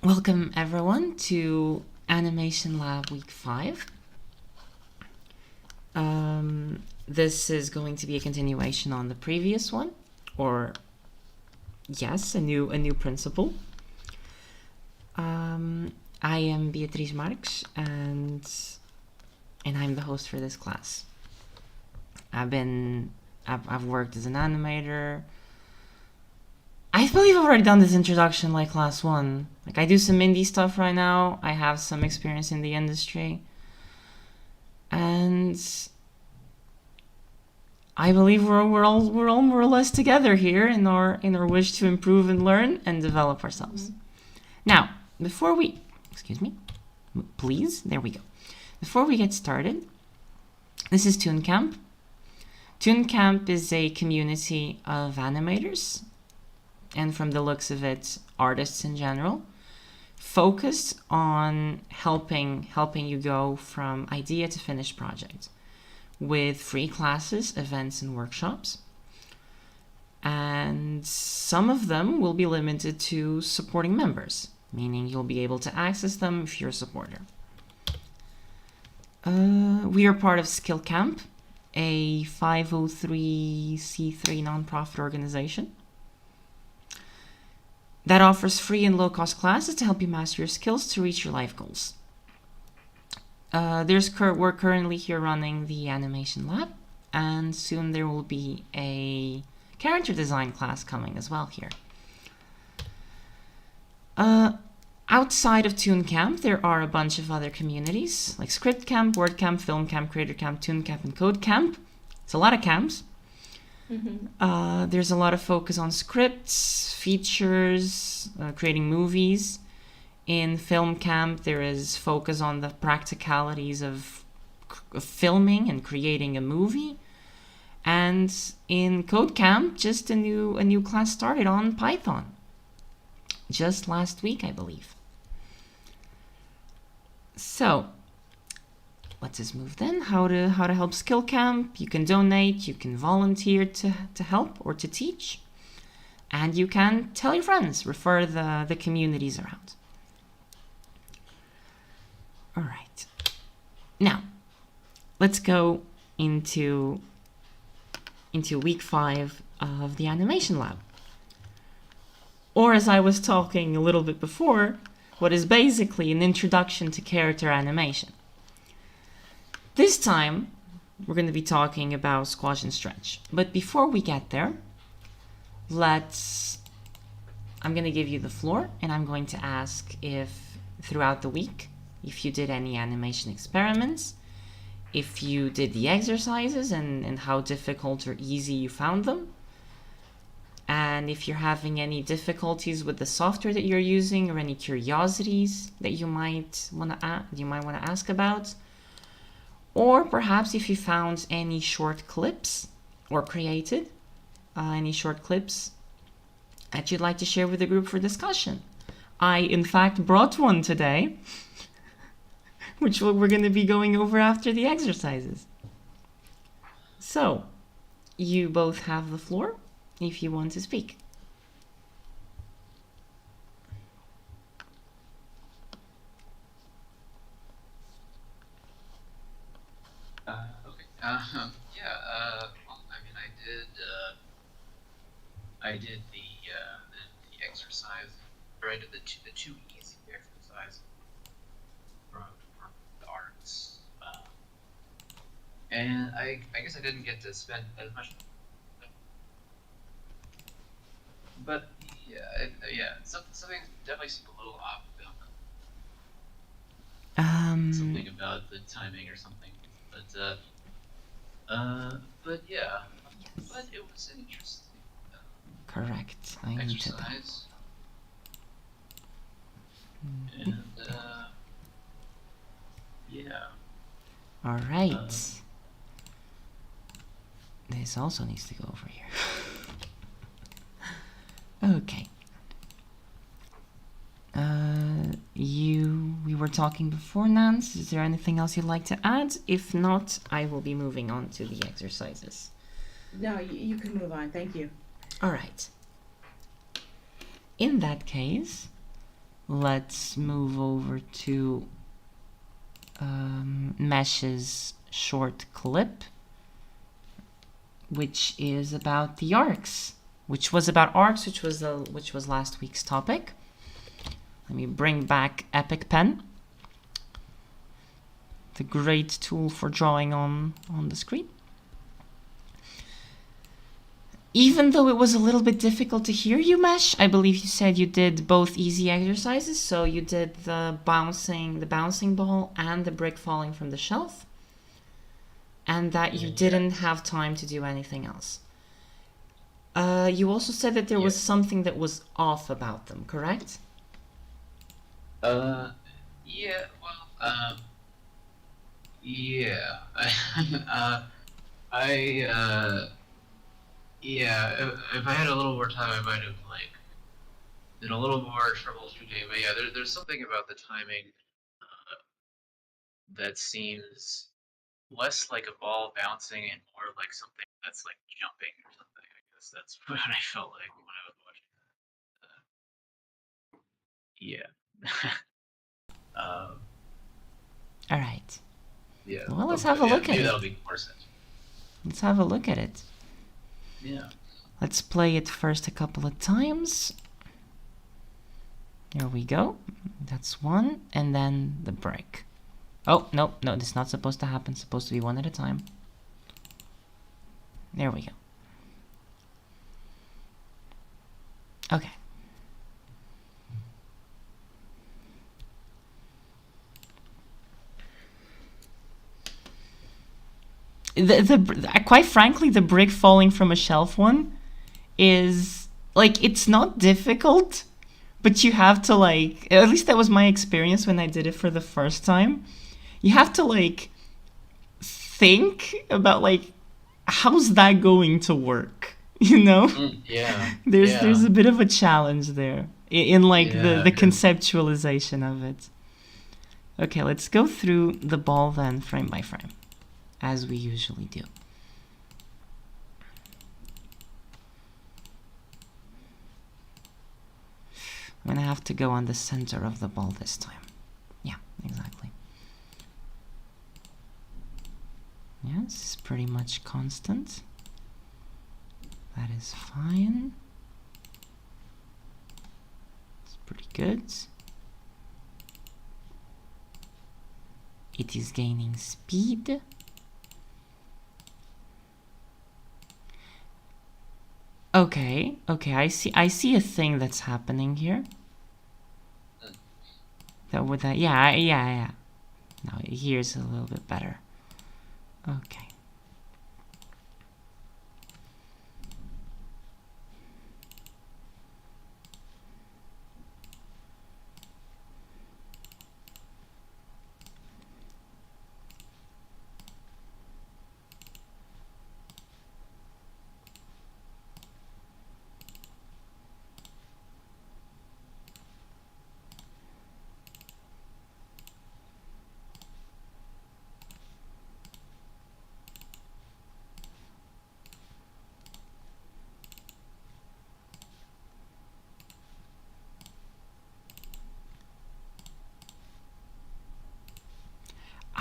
Welcome everyone to Animation Lab Week 5. This is going to be a continuation on the previous one, or yes, a new principle. I am Beatriz Marques, and I'm the host for this class. I've worked as an animator. I believe I've already done this introduction like class 1. Like, I do some indie stuff right now. I have some experience in the industry. And I believe we're all more or less together here in our wish to improve and learn and develop ourselves. Now, before we, please, there we go. Before we get started, this is ToonCamp. ToonCamp is a community of animators, and from the looks of it, artists in general, focused on helping you go from idea to finished project, with free classes, events, and workshops. And some of them will be limited to supporting members, meaning you'll be able to access them if you're a supporter. We are part of ToonCamp, a 503c3 nonprofit organization that offers free and low-cost classes to help you master your skills to reach your life goals. We're currently here running the animation lab, and soon there will be a character design class coming as well here. Outside of ToonCamp, there are a bunch of other communities like ScriptCamp, WordCamp, FilmCamp, CreatorCamp, ToonCamp, and CodeCamp. It's a lot of camps. There's a lot of focus on scripts, features, creating movies. In FilmCamp, there is focus on the practicalities of filming and creating a movie. And in CodeCamp, just a new class started on Python. Just last week, I believe. So, let's just move then. How to help SkillCamp. You can donate, you can volunteer to help or to teach. And you can tell your friends, refer the communities around. All right. Now, let's go into week 5 of the animation lab. Or, as I was talking a little bit before, what is basically an introduction to character animation. This time, we're going to be talking about squash and stretch. But before we get there, I'm going to give you the floor, and I'm going to ask if throughout the week, if you did any animation experiments, if you did the exercises and how difficult or easy you found them, and if you're having any difficulties with the software that you're using or any curiosities that you might want to ask about, or perhaps if you found any short clips or created any short clips that you'd like to share with the group for discussion. I, in fact, brought one today, which we're going to be going over after the exercises. So, you both have the floor if you want to speak. Okay. Well, I mean, I did the exercise, or I did the two easy exercise from the arts, and I guess I didn't get to spend as much, but something definitely seemed a little off about something about the timing or something, but yeah, but it was an interesting Correct. exercise. And yeah. All right. This also needs to go over here. Okay. We were talking before, Nance. Is there anything else you'd like to add? If not, I will be moving on to the exercises. No, you can move on. Thank you. All right. In that case, let's move over to Mesh's short clip, which is about the arcs, which was last week's topic. Let me bring back Epic Pen, the great tool for drawing on the screen. Even though it was a little bit difficult to hear you, Mesh, I believe you said you did both easy exercises. So you did the bouncing ball and the brick falling from the shelf, and that you didn't have time to do anything else. You also said that there was something that was off about them, correct? Yeah. Well. Yeah. Yeah. If I had a little more time, I might have did a little more troubleshooting. But yeah, there's something about the timing that seems less like a ball bouncing and more like something that's like jumping or something. I guess that's what I felt like when I was watching. All right. Yeah. Well, let's have a look at maybe it. That'll be more sense. Let's have a look at it. Yeah. Let's play it first a couple of times. Here we go. That's one, and then the brick. Oh, no, this is not supposed to happen. It's supposed to be one at a time. There we go. Okay. Quite frankly, the brick falling from a shelf one is, like, it's not difficult, but you have to, like, at least that was my experience when I did it for the first time. You have to, like, think about, like, how's that going to work? You know? Yeah. There's a bit of a challenge there in like the conceptualization of it. Okay, let's go through the ball then, frame by frame, as we usually do. I'm gonna have to go on the center of the ball this time. Yeah, exactly. Yes, it's pretty much constant. That is fine. It's pretty good. It is gaining speed. Okay, I see a thing that's happening here. Yeah. Now here's a little bit better. Okay.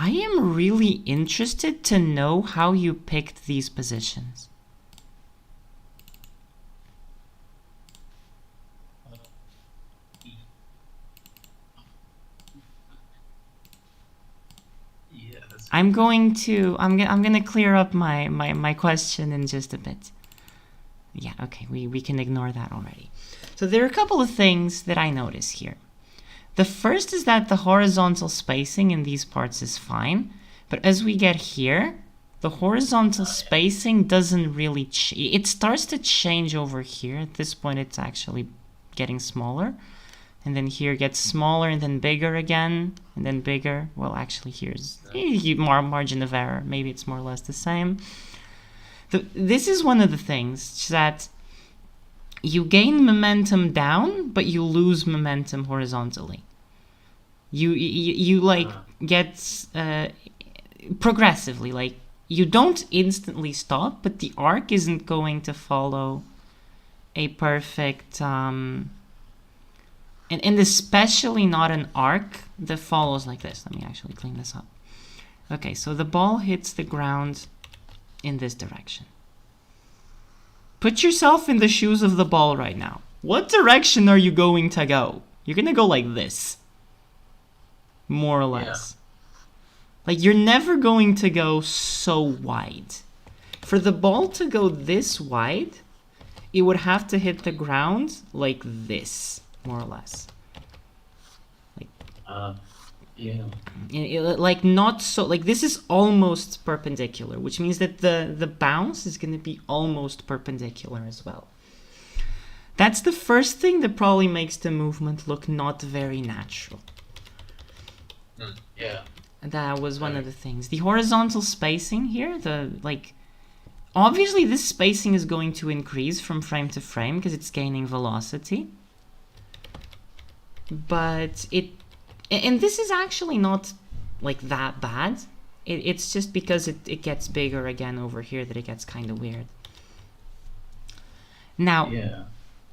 I am really interested to know how you picked these positions. Yeah, that's I'm gonna clear up my question in just a bit. Yeah, okay, we can ignore that already. So there are a couple of things that I notice here. The first is that the horizontal spacing in these parts is fine, but as we get here, the horizontal spacing doesn't really it starts to change over here. At this point, it's actually getting smaller, and then here gets smaller and then bigger again, and then bigger. Well, actually, here's more margin of error. Maybe it's more or less the same. This is one of the things that you gain momentum down, but you lose momentum horizontally. You like get progressively, like you don't instantly stop, but the arc isn't going to follow a perfect and especially not an arc that follows like this. Let me actually clean this up. Okay, so the ball hits the ground in this direction. Put yourself in the shoes of the ball right now. What direction are you going to go? You're gonna go like this, more or less. Like, you're never going to go so wide. For the ball to go this wide, it would have to hit the ground like this, more or less. Like, like not so, like this is almost perpendicular, which means that the bounce is going to be almost perpendicular as well. That's the first thing that probably makes the movement look not very natural. Yeah. That was one of the things. The horizontal spacing here, obviously this spacing is going to increase from frame to frame because it's gaining velocity. But and this is actually not like that bad. It's just because it gets bigger again over here that it gets kind of weird. Now,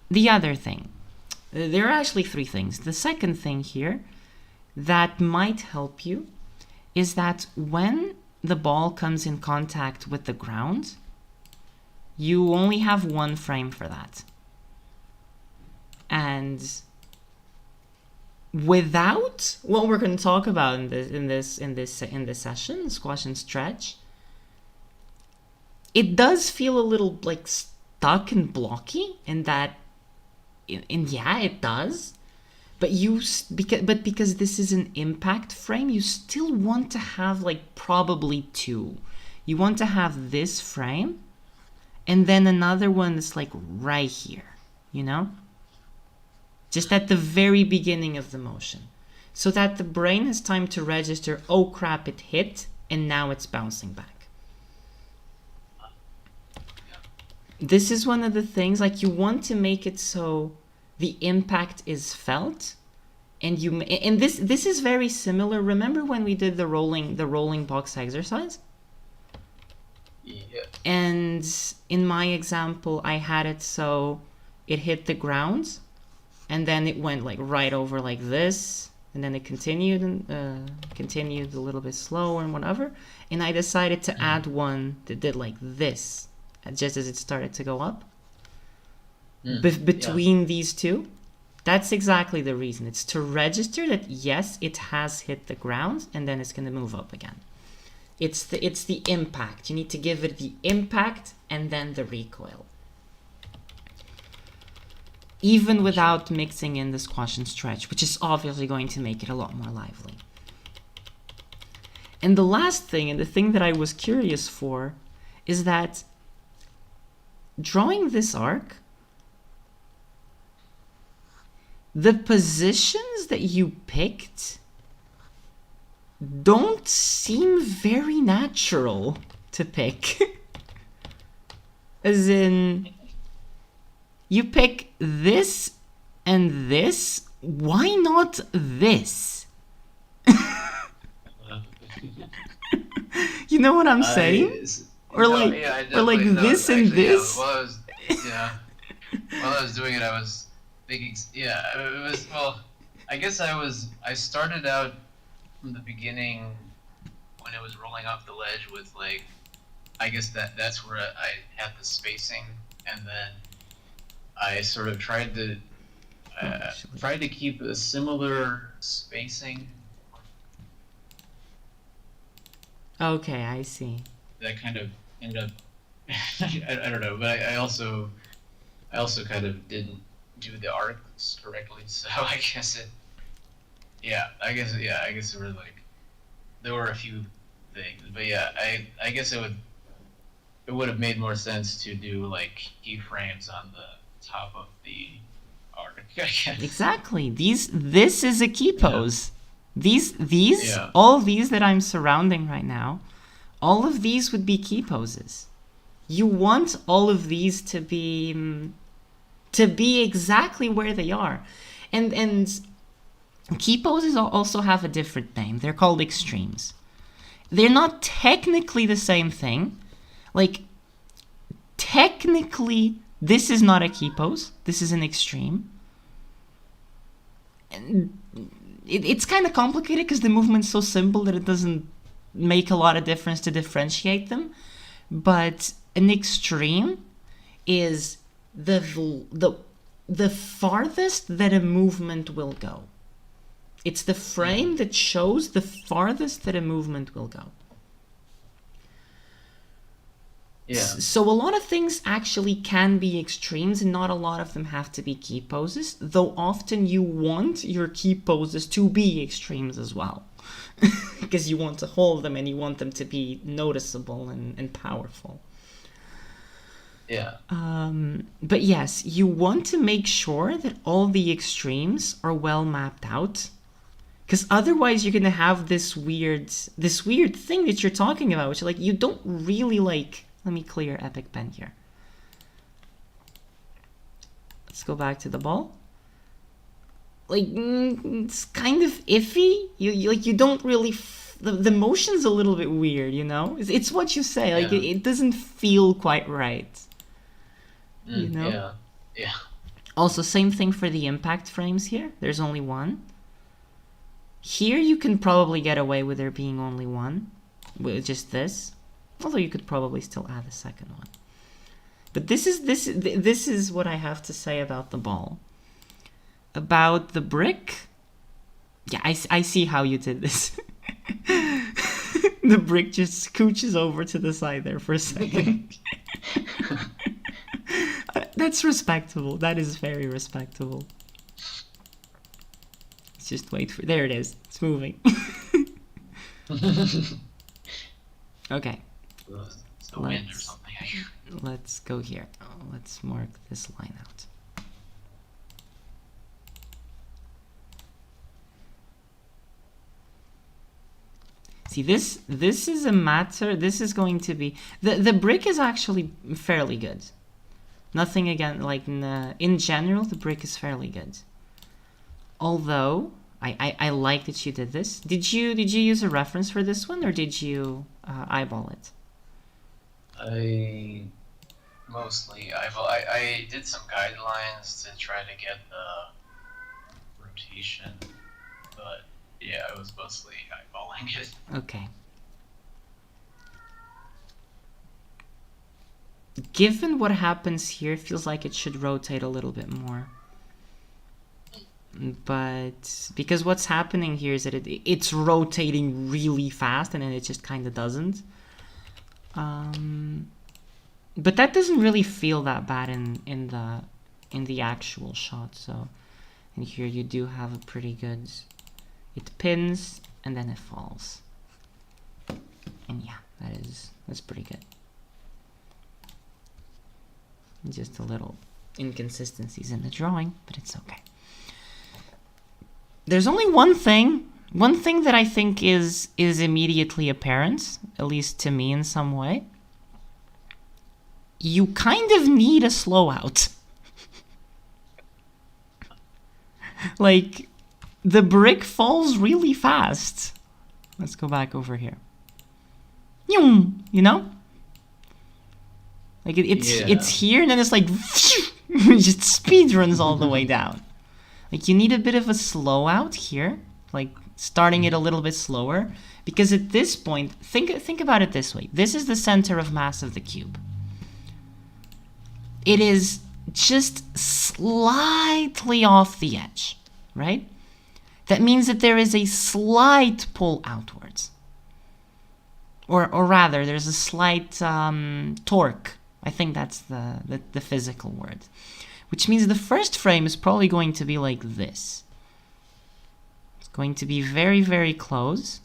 the other thing. There are actually three things. The second thing here that might help you is that when the ball comes in contact with the ground, you only have one frame for that. And without what we're going to talk about in this session, squash and stretch, it does feel a little like stuck and blocky, and yeah, it does. But because this is an impact frame, you still want to have like probably two. You want to have this frame and then another one that's like right here, you know? Just at the very beginning of the motion. So that the brain has time to register, oh crap, it hit, and now it's bouncing back. This is one of the things, like you want to make it so the impact is felt, and this is very similar. Remember when we did the rolling box exercise? Yeah. And in my example, I had it so it hit the ground, and then it went like right over like this, and then it continued and continued a little bit slower and whatever. And I decided to add one that did like this, just as it started to go up. Between these two. That's exactly the reason. It's to register that yes, it has hit the ground, and then it's going to move up again. It's the impact. You need to give it the impact and then the recoil. Even without mixing in the squash and stretch, which is obviously going to make it a lot more lively. And the last thing, and the thing that I was curious for, is that drawing this arc, the positions that you picked don't seem very natural to pick. As in, you pick this and this, why not this? You know what I'm saying? Or like this and this? While I was doing it, I was thinking, it was, well, I guess I started out from the beginning when it was rolling off the ledge with like, I guess that's where I had the spacing, and then I sort of tried to keep a similar spacing. Okay, I see. That kind of ended up, I don't know, but I also kind of didn't do the arcs correctly, so I guess it were like, there were a few things, but I guess it would have made more sense to do like keyframes on the top of the arc. Exactly. This is a key pose. These all these that I'm surrounding right now, all of these would be key poses. You want all of these to be exactly where they are. And key poses also have a different name. They're called extremes. They're not technically the same thing. Like, technically, this is not a key pose. This is an extreme. it's kind of complicated because the movement's so simple that it doesn't make a lot of difference to differentiate them. But an extreme is the farthest that a movement will go. It's the frame that shows the farthest that a movement will go. Yeah. So a lot of things actually can be extremes, and not a lot of them have to be key poses, though often you want your key poses to be extremes as well. Because you want to hold them and you want them to be noticeable and powerful. Yeah. But yes, you want to make sure that all the extremes are well mapped out. Because otherwise you're going to have this weird thing that you're talking about, which like you don't really like. Let me clear Epic Pen here. Let's go back to the ball. Like, it's kind of iffy. You don't really... The motion's a little bit weird, you know? It's what you say. Like, Yeah. it doesn't feel quite right. You know? Yeah. Yeah. Also, same thing for the impact frames here. There's only one. Here you can probably get away with there being only one. With just this. Although you could probably still add a second one. But this is what I have to say about the ball. About the brick. Yeah, I see how you did this. The brick just scooches over to the side there for a second. That's respectable. That is very respectable. Let's just wait for... There it is. It's moving. Okay. It's the wind or something. Let's go here. Let's mark this line out. See, this is a matter. This is going to be... The brick is actually fairly good. Nothing again, like in general, the brick is fairly good. Although, I like that you did this. Did you use a reference for this one, or did you eyeball it? I did some guidelines to try to get the rotation, but yeah, I was mostly eyeballing it. Okay. Given what happens here, it feels like it should rotate a little bit more. But because what's happening here is that it's rotating really fast, and then it just kind of doesn't. But that doesn't really feel that bad in the actual shot. So, and here you do have a pretty good. It pins and then it falls. And yeah, that's pretty good. Just a little inconsistencies in the drawing, but it's okay. There's only one thing that I think is immediately apparent, at least to me in some way. You kind of need a slow out. Like, the brick falls really fast. Let's go back over here. You know? Like it's here, and then it's like it just speed runs all the way down. Like, you need a bit of a slow out here, like starting it a little bit slower, because at this point, think about it this way. This is the center of mass of the cube. It is just slightly off the edge, right? That means that there is a slight pull outwards. Or rather, there's a slight torque. I think that's the physical word. Which means the first frame is probably going to be like this. It's going to be very, very close.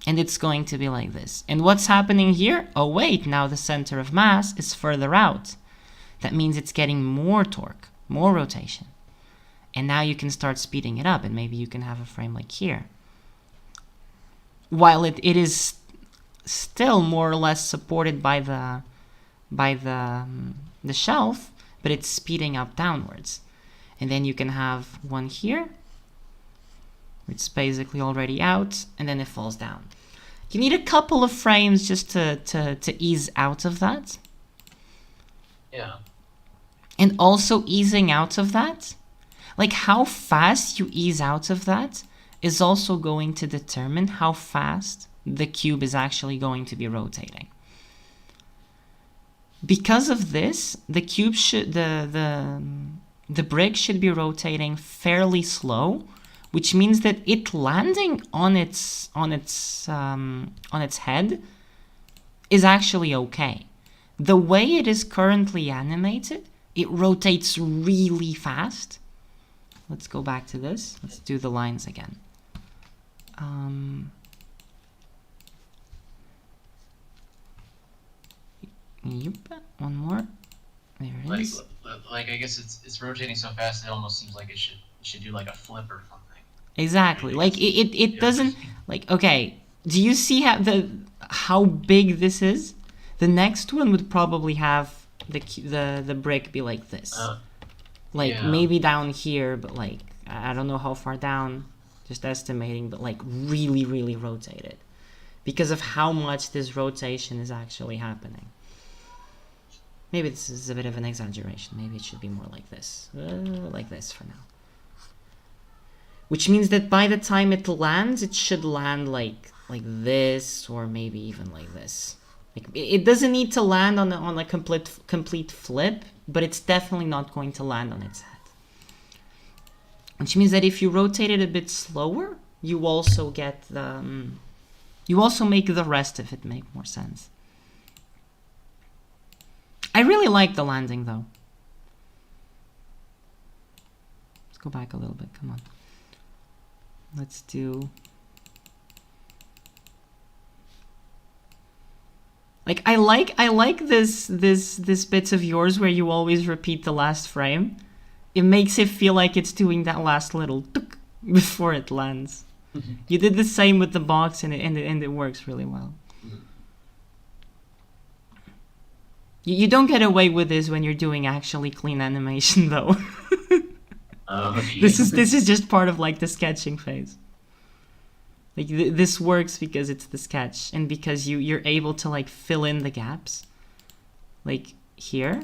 And it's going to be like this. And what's happening here? Oh wait, now the center of mass is further out. That means it's getting more torque, more rotation. And now you can start speeding it up, and maybe you can have a frame like here. While it is still more or less supported by the shelf, but it's speeding up downwards. And then you can have one here, it's basically already out, and then it falls down. You need a couple of frames just to ease out of that. Yeah. And also easing out of that, Like how fast you ease out of that is also going to determine how fast the cube is actually going to be rotating. Because of this, the cube should the brick should be rotating fairly slow, which means that it landing on its head is actually okay. The way it is currently animated, it rotates really fast. Let's go back to this. Let's do the lines again. Yep, one more. There it is. Like I guess it's rotating so fast it almost seems like it should do like a flip or something. Exactly. Like it doesn't like, okay, do you see how big this is? The next one would probably have the brick be like this. Maybe down here, but like I don't know how far down, just estimating, but like really, really rotated because of how much this rotation is actually happening. Maybe this is a bit of an exaggeration. Maybe it should be more like this for now. Which means that by the time it lands, it should land like this, or maybe even like this. Like, it doesn't need to land on a complete flip, but it's definitely not going to land on its head. Which means that if you rotate it a bit slower, you also get you also make the rest of it make more sense. I really like the landing though. Let's go back a little bit, come on. Let's do... Like, I like this bits of yours where you always repeat the last frame. It makes it feel like it's doing that last little tuk before it lands. Mm-hmm. You did the same with the box and it works really well. You don't get away with this when you're doing actually clean animation, though. Okay. This is just part of like the sketching phase. Like this works because it's the sketch and because you're able to like fill in the gaps. Like here,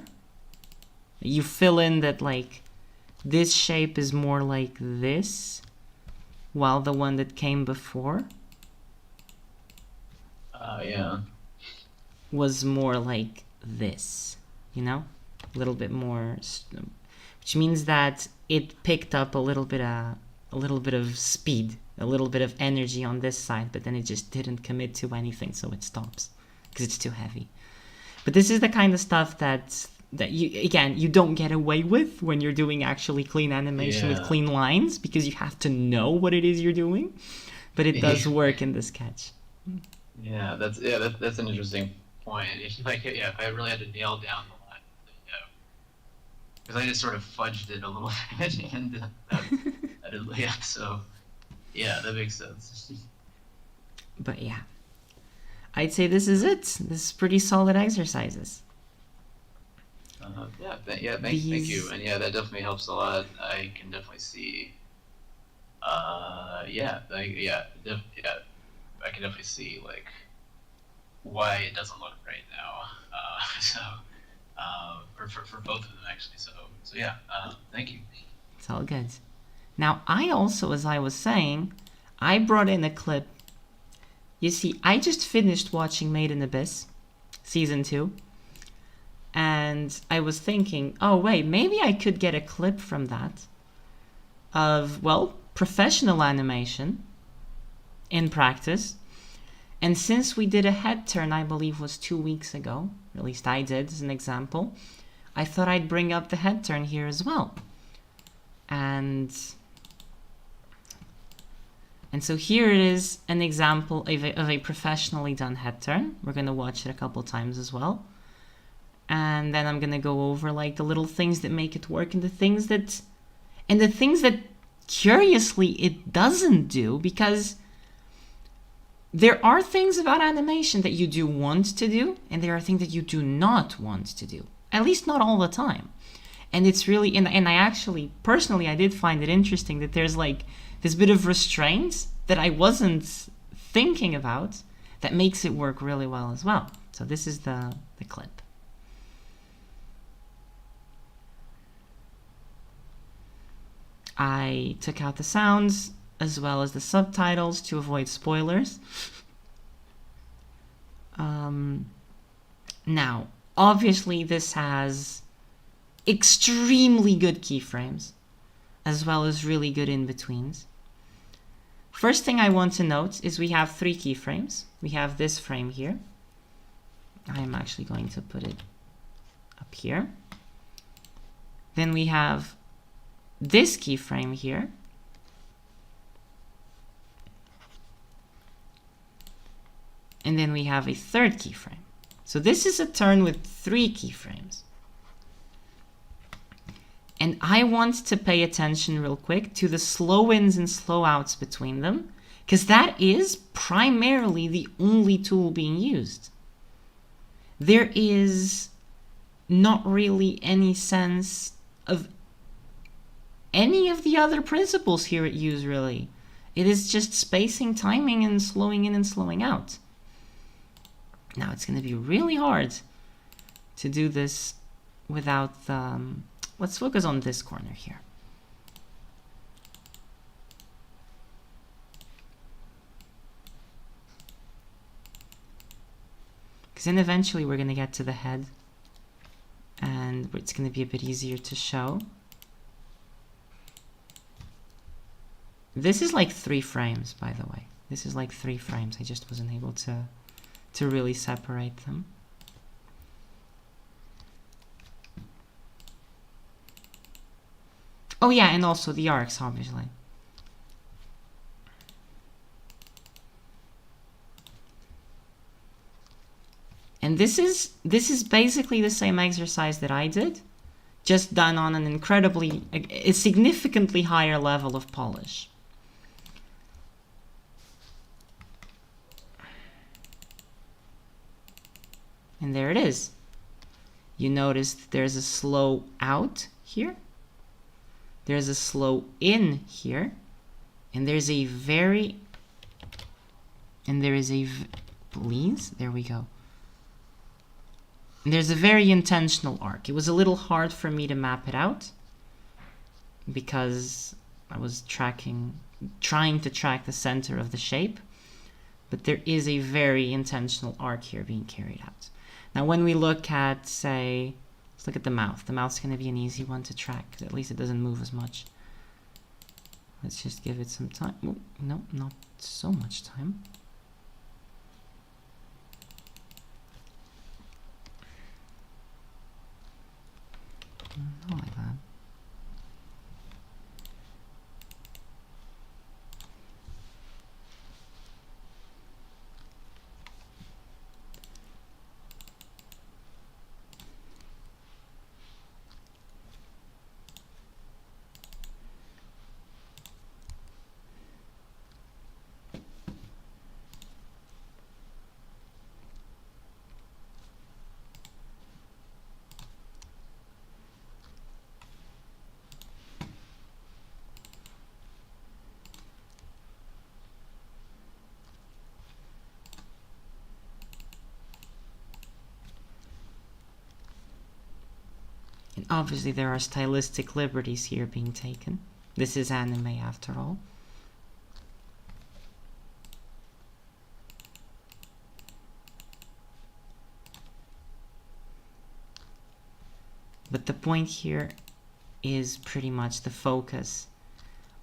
you fill in that like this shape is more like this, while the one that came before was more like this, you know, a little bit more, which means that it picked up a little bit of speed, a little bit of energy on this side, but then it just didn't commit to anything, so it stops because it's too heavy. But this is the kind of stuff that you don't get away with when you're doing actually clean animation with clean lines, because you have to know what it is you're doing, but it does work in the sketch. That's an interesting point. If I really had to nail down the line, because I just sort of fudged it a little bit, and that makes sense. But yeah, I'd say this is it. This is pretty solid exercises. Thank you, and that definitely helps a lot. I can definitely see. I can definitely see like why it doesn't look right now. For both of them actually. So thank you. It's all good. Now I also, as I was saying, I brought in a clip. You see, I just finished watching Made in Abyss, season 2. And I was thinking, oh wait, maybe I could get a clip from that of, well, professional animation in practice. And since we did a head turn, I believe was 2 weeks ago, or at least I did as an example, I thought I'd bring up the head turn here as well. And so here it is, an example of a professionally done head turn. We're going to watch it a couple times as well. And then I'm going to go over like the little things that make it work and the things that curiously it doesn't do, because there are things about animation that you do want to do and there are things that you do not want to do, at least not all the time. And it's really, and I actually, personally, I did find it interesting that there's like this bit of restraint that I wasn't thinking about that makes it work really well as well. So this is the clip. I took out the sounds as well as the subtitles to avoid spoilers. Now, obviously this has extremely good keyframes, as well as really good in-betweens. First thing I want to note is we have 3 keyframes. We have this frame here. I am actually going to put it up here. Then we have this keyframe here. And then we have a 3rd keyframe. So this is a turn with 3 keyframes. And I want to pay attention real quick to the slow ins and slow outs between them, because that is primarily the only tool being used. There is not really any sense of any of the other principles here at use, really. It is just spacing, timing, and slowing in and slowing out. Now it's going to be really hard to do this without let's focus on this corner here. Because then eventually we're going to get to the head and it's going to be a bit easier to show. This is like 3 frames, by the way. This is like 3 frames. I just wasn't able to really separate them. Oh yeah, and also the arcs, obviously. And this is basically the same exercise that I did, just done on an a significantly higher level of polish. And there it is. You notice there's a slow out here. There's a slow in here. And there's a very... And there is a... Please? There we go. And there's a very intentional arc. It was a little hard for me to map it out because I was trying to track the center of the shape. But there is a very intentional arc here being carried out. Now when we look at, say, let's look at the mouth. The mouth's going to be an easy one to track. At least it doesn't move as much. Let's just give it some time. Oh, no, not so much time. Not like that. And obviously there are stylistic liberties here being taken. This is anime after all. But the point here is pretty much the focus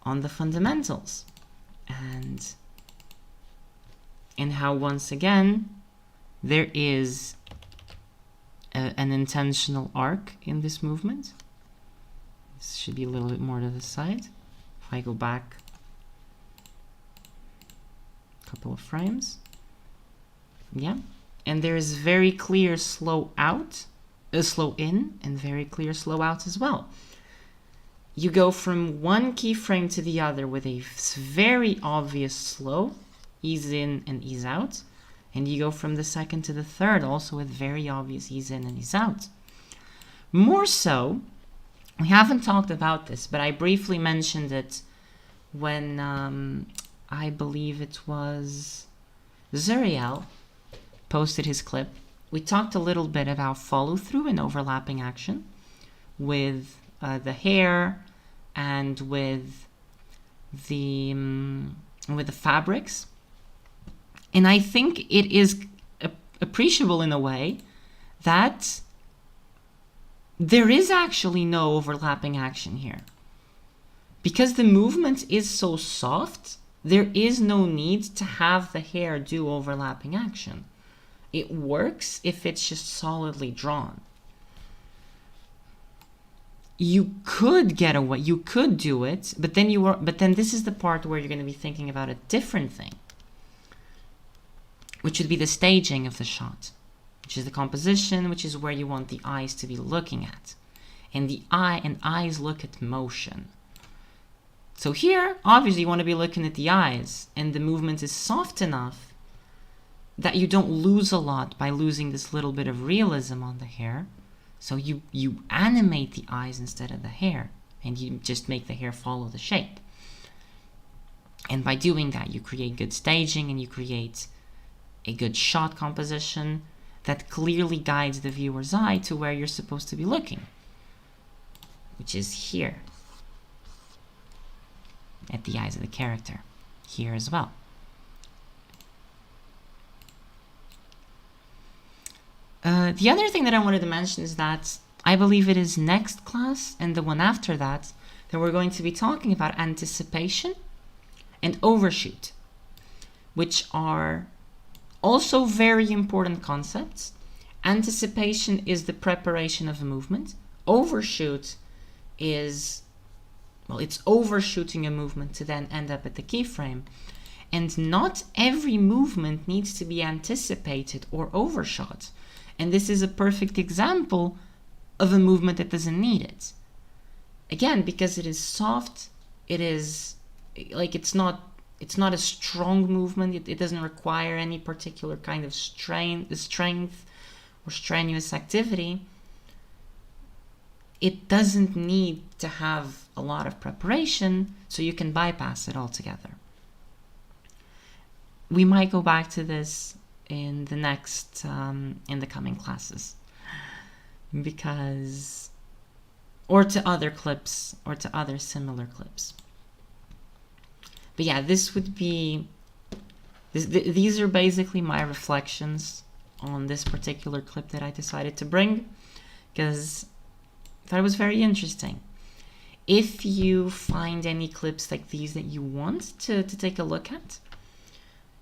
on the fundamentals and how once again there is an intentional arc in this movement. This should be a little bit more to the side. If I go back a couple of frames, yeah, and there is very clear slow out, slow in, and very clear slow out as well. You go from one keyframe to the other with a very obvious slow, ease in and ease out. And you go from the second to the third also with very obvious ease in and ease out. More so, we haven't talked about this, but I briefly mentioned it when I believe it was Zuriel posted his clip. We talked a little bit about follow through and overlapping action with the hair and with the fabrics. And I think it is appreciable in a way that there is actually no overlapping action here. Because the movement is so soft, there is no need to have the hair do overlapping action. It works if it's just solidly drawn. You could get away, you could do it, but then this is the part where you're going to be thinking about a different thing, which would be the staging of the shot, which is the composition, which is where you want the eyes to be looking at. And eyes look at motion. So here, obviously you want to be looking at the eyes, and the movement is soft enough that you don't lose a lot by losing this little bit of realism on the hair. So you animate the eyes instead of the hair, and you just make the hair follow the shape. And by doing that, you create good staging, and you create a good shot composition that clearly guides the viewer's eye to where you're supposed to be looking, which is here, at the eyes of the character, here as well. The other thing that I wanted to mention is that I believe it is next class and the one after that we're going to be talking about anticipation and overshoot, which are also very important concepts. Anticipation is the preparation of a movement. Overshoot is, well, it's overshooting a movement to then end up at the keyframe. And not every movement needs to be anticipated or overshot. And this is a perfect example of a movement that doesn't need it. Again, because it is soft, it is like it's not a strong movement. It doesn't require any particular kind of strength or strenuous activity. It doesn't need to have a lot of preparation, so you can bypass it altogether. We might go back to this in the next, in the coming classes, because, or to other clips, or to other similar clips. But yeah, this would be, these are basically my reflections on this particular clip that I decided to bring, because I thought it was very interesting. If you find any clips like these that you want to take a look at,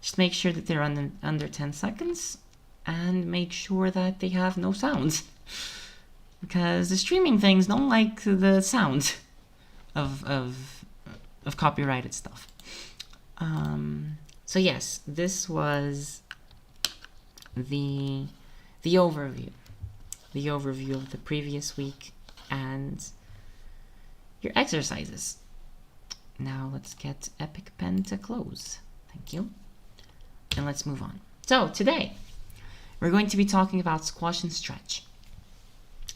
just make sure that they're under 10 seconds and make sure that they have no sounds, because the streaming things don't like the sound of copyrighted stuff. So yes, this was the overview of the previous week and your exercises. Now let's get Epic Pen to close. Thank you. And let's move on. So today we're going to be talking about squash and stretch.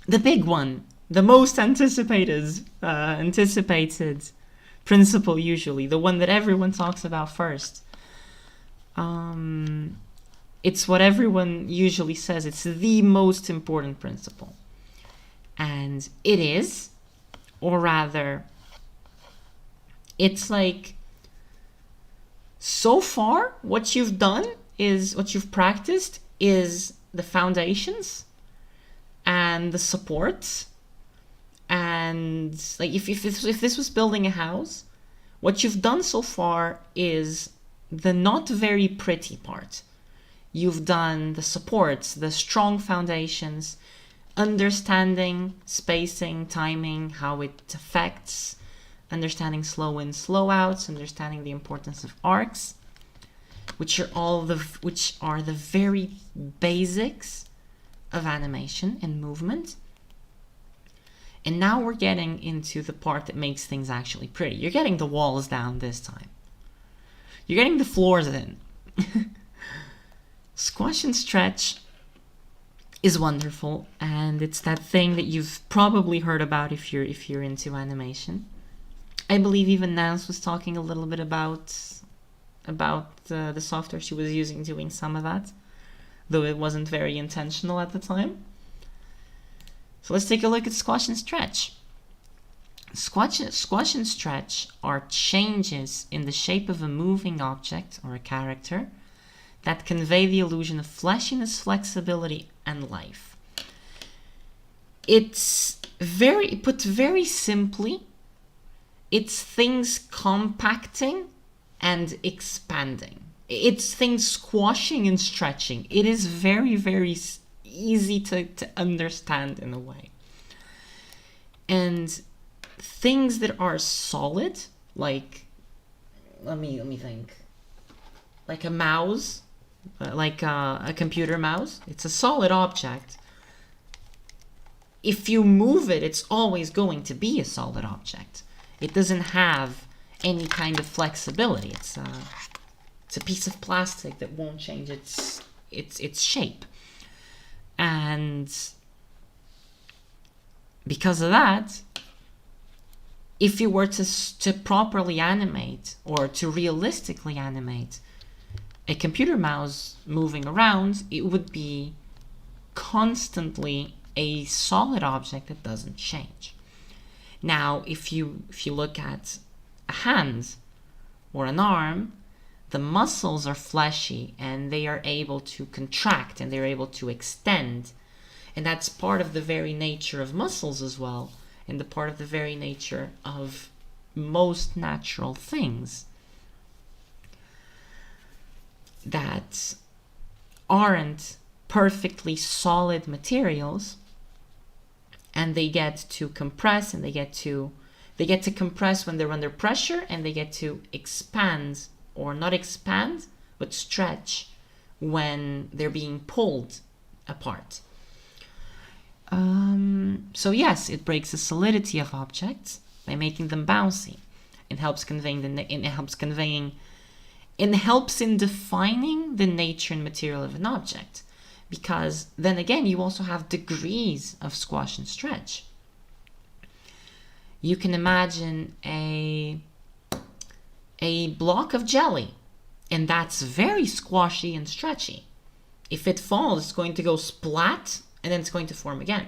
The big one, the most anticipated principle, usually the one that everyone talks about first. It's what everyone usually says. It's the most important principle. And it is, or rather, it's like, so far, what you've done is, what you've practiced is the foundations and the supports. And like if this was building a house, what you've done so far is the not very pretty part. You've done the supports, the strong foundations, understanding spacing, timing, how it affects, understanding slow in, slow outs, understanding the importance of arcs, which are the very basics of animation and movement. And now we're getting into the part that makes things actually pretty. You're getting the walls down this time. You're getting the floors in. Squash and stretch is wonderful, and it's that thing that you've probably heard about if you're into animation. I believe even Nance was talking a little bit about the software she was using doing some of that, though it wasn't very intentional at the time. So let's take a look at squash and stretch. Squash and stretch are changes in the shape of a moving object or a character that convey the illusion of fleshiness, flexibility, and life. It's put very simply, it's things compacting and expanding. It's things squashing and stretching. It is very, very easy to understand in a way. And things that are solid, like, let me think, like a mouse, like a computer mouse, it's a solid object. If you move it, it's always going to be a solid object. It doesn't have any kind of flexibility. It's a piece of plastic that won't change its shape. And because of that, if you were to properly animate or to realistically animate a computer mouse moving around, it would be constantly a solid object that doesn't change. Now, if you look at a hand or an arm, the muscles are fleshy and they are able to contract and they're able to extend. And that's part of the very nature of muscles as well, and the part of the very nature of most natural things that aren't perfectly solid materials, and they get to compress, and they get to compress when they're under pressure, and they get to expand, or not expand, but stretch when they're being pulled apart. So yes, it breaks the solidity of objects by making them bouncy. It helps in defining the nature and material of an object, because then again you also have degrees of squash and stretch. You can imagine a block of jelly, and that's very squashy and stretchy. If it falls, it's going to go splat, and then it's going to form again.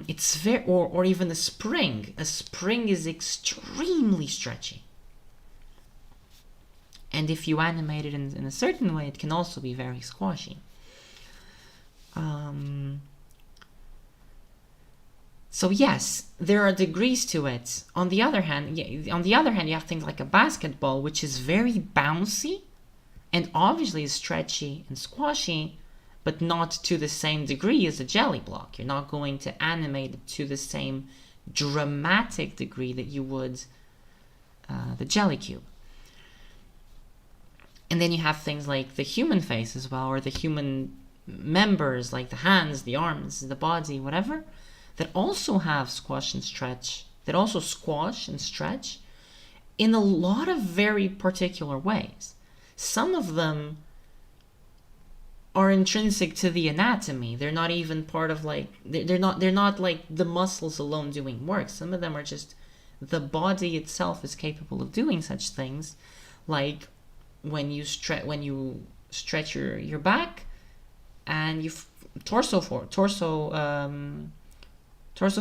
It's very, or even a spring. A spring is extremely stretchy. And if you animate it in a certain way, it can also be very squashy. So yes, there are degrees to it. On the other hand, you have things like a basketball, which is very bouncy, and obviously is stretchy and squashy, but not to the same degree as a jelly block. You're not going to animate it to the same dramatic degree that you would the jelly cube. And then you have things like the human face as well, or the human members, like the hands, the arms, the body, whatever, that also have squash and stretch, that also squash and stretch in a lot of very particular ways. Some of them are intrinsic to the anatomy. They're not even part of they're not like the muscles alone doing work. Some of them are just the body itself is capable of doing such things, like when you stretch your back and you torso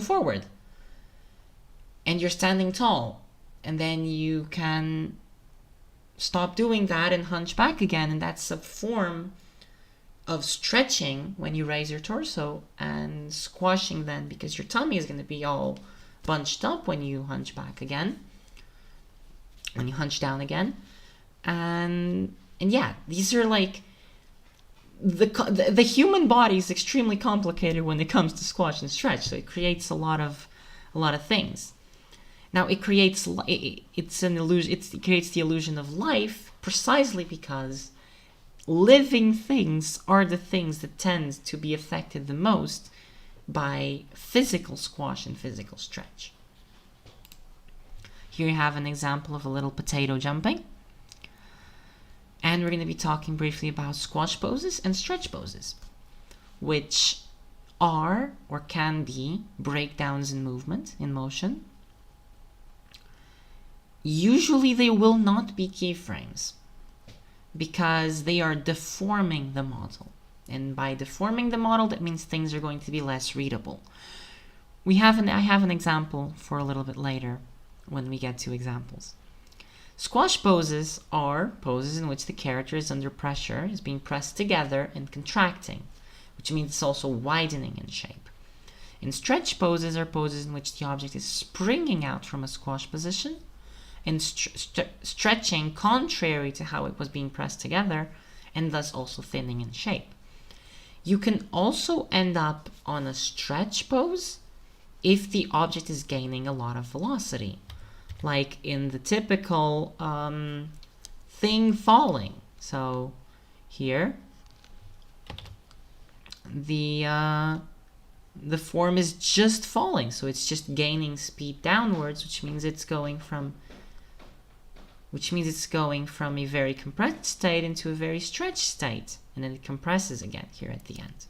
forward, and you're standing tall, and then you can stop doing that and hunch back again, and that's a form of stretching when you raise your torso, and squashing then because your tummy is going to be all bunched up when you hunch back again, when you hunch down again. And yeah, these are like the human body is extremely complicated when it comes to squash and stretch, so it creates a lot of things. Now it creates an illusion. It creates the illusion of life precisely because living things are the things that tend to be affected the most by physical squash and physical stretch. Here you have an example of a little potato jumping. And we're going to be talking briefly about squash poses and stretch poses, which are or can be breakdowns in movement, in motion. Usually they will not be keyframes because they are deforming the model. And by deforming the model, that means things are going to be less readable. I have an example for a little bit later when we get to examples. Squash poses are poses in which the character is under pressure, is being pressed together and contracting, which means it's also widening in shape. And stretch poses are poses in which the object is springing out from a squash position and stretching contrary to how it was being pressed together, and thus also thinning in shape. You can also end up on a stretch pose if the object is gaining a lot of velocity, like in the typical thing falling. So here, the form is just falling, so it's just gaining speed downwards, which means it's going from a very compressed state into a very stretched state, and then it compresses again here at the end.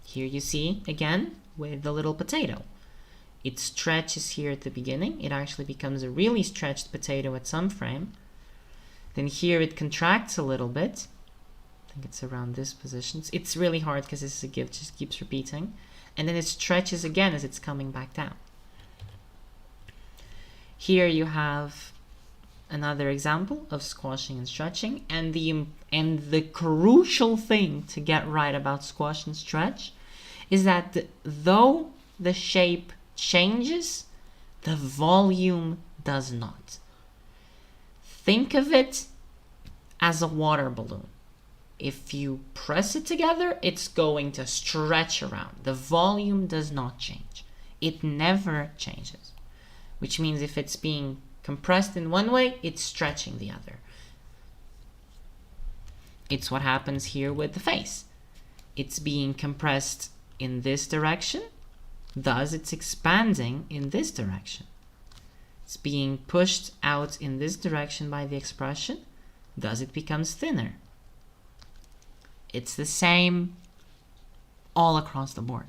Here you see again with the little potato. It stretches here at the beginning. It actually becomes a really stretched potato at some frame. Then here it contracts a little bit. I think it's around this position. It's really hard because this is a GIF, just keeps repeating. And then it stretches again as it's coming back down. Here you have another example of squashing and stretching, and the crucial thing to get right about squash and stretch is that though the shape changes, the volume does not. Think of it as a water balloon. If you press it together, it's going to stretch around. The volume does not change. It never changes. Which means if it's being compressed in one way, it's stretching the other. It's what happens here with the face. It's being compressed in this direction, thus it's expanding in this direction. It's being pushed out in this direction by the expression, thus it becomes thinner. It's the same all across the board.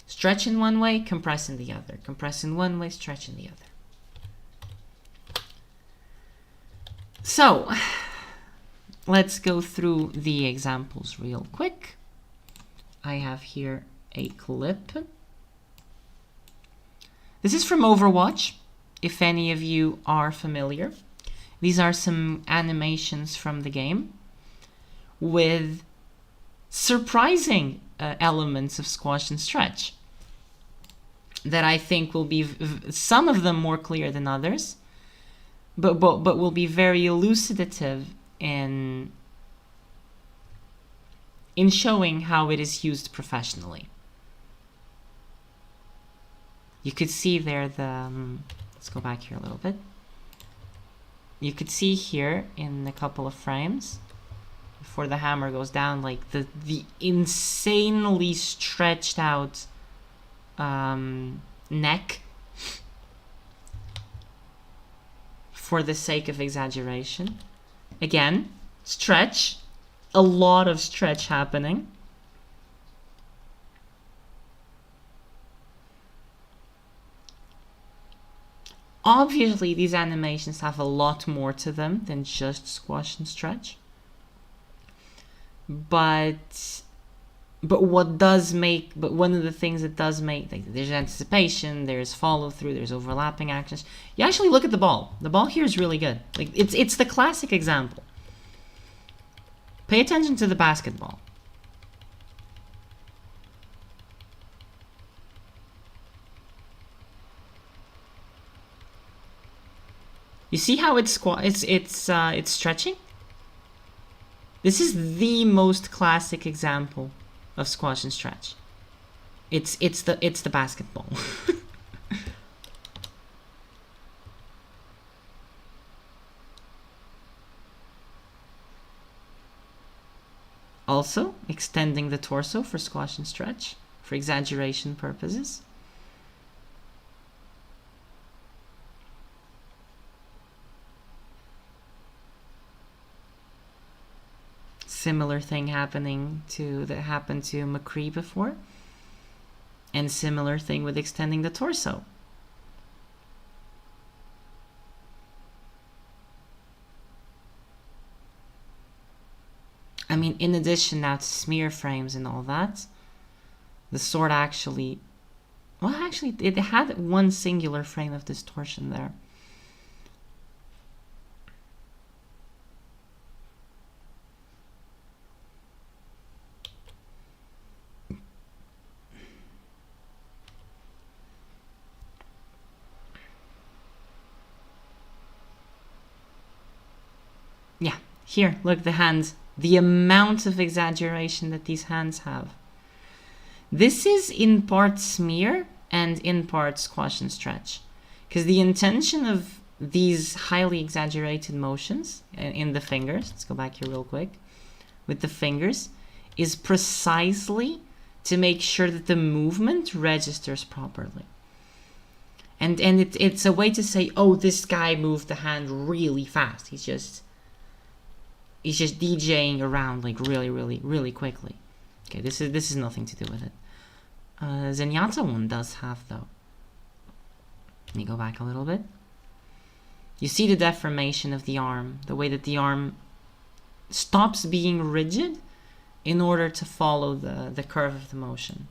Stretch in one way, compress in the other. Compress in one way, stretch in the other. So, let's go through the examples real quick. I have here a clip. This is from Overwatch, if any of you are familiar. These are some animations from the game with surprising elements of squash and stretch that I think will be some of them more clear than others, but will be very elucidative in showing how it is used professionally. You could see there let's go back here a little bit. You could see here in a couple of frames before the hammer goes down, like the insanely stretched out neck for the sake of exaggeration. Again, stretch, a lot of stretch happening. Obviously, these animations have a lot more to them than just squash and stretch. But one of the things that does make, like, there's anticipation, there's follow through, there's overlapping actions. You actually look at the ball. The ball here is really good. Like it's the classic example. Pay attention to the basketball. You see how it's stretching? This is the most classic example of squash and stretch. It's the basketball. Also, extending the torso for squash and stretch for exaggeration purposes. Similar thing that happened to McCree before, and similar thing with extending the torso. I mean, in addition now to smear frames and all that, the sword actually, well, actually it had one singular frame of distortion there. Yeah, here, look, the hands. The amount of exaggeration that these hands have. This is in part smear and in part squash and stretch. Because the intention of these highly exaggerated motions in the fingers, let's go back here real quick, with the fingers, is precisely to make sure that the movement registers properly. And it's a way to say, oh, this guy moved the hand really fast. He's just DJing around like really quickly. Okay, this is nothing to do with it. Zenyatta one does have though. Let me go back a little bit. You see the deformation of the arm, the way that the arm stops being rigid in order to follow the curve of the motion.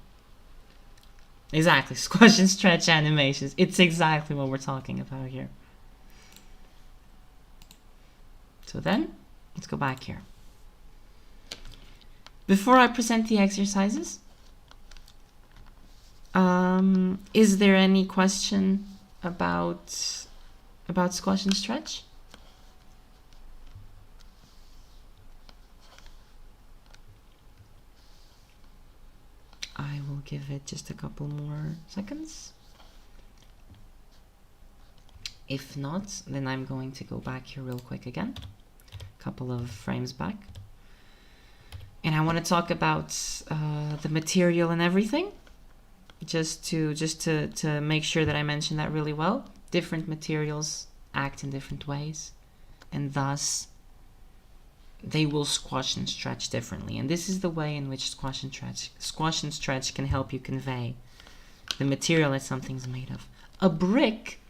Exactly, squash and stretch animations. It's exactly what we're talking about here. So then, let's go back here. Before I present the exercises, is there any question about squash and stretch? I will give it just a couple more seconds. If not, then I'm going to go back here real quick again. Couple of frames back. And I want to talk about the material and everything. Just to make sure that I mention that really well. Different materials act in different ways. And thus, they will squash and stretch differently. And this is the way in which squash and stretch can help you convey the material that something's made of. A brick,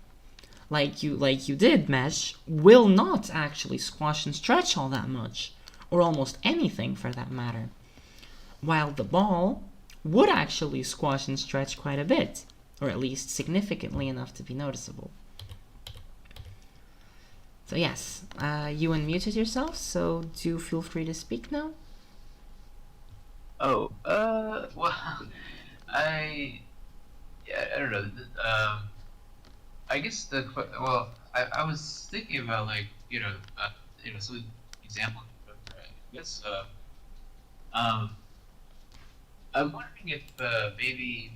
like you did, Mesh, will not actually squash and stretch all that much, or almost anything for that matter. While the ball would actually squash and stretch quite a bit, or at least significantly enough to be noticeable. So yes, you unmuted yourself, so do feel free to speak now. Oh, well, I don't know. I guess I was thinking about like some example. I guess I'm wondering if maybe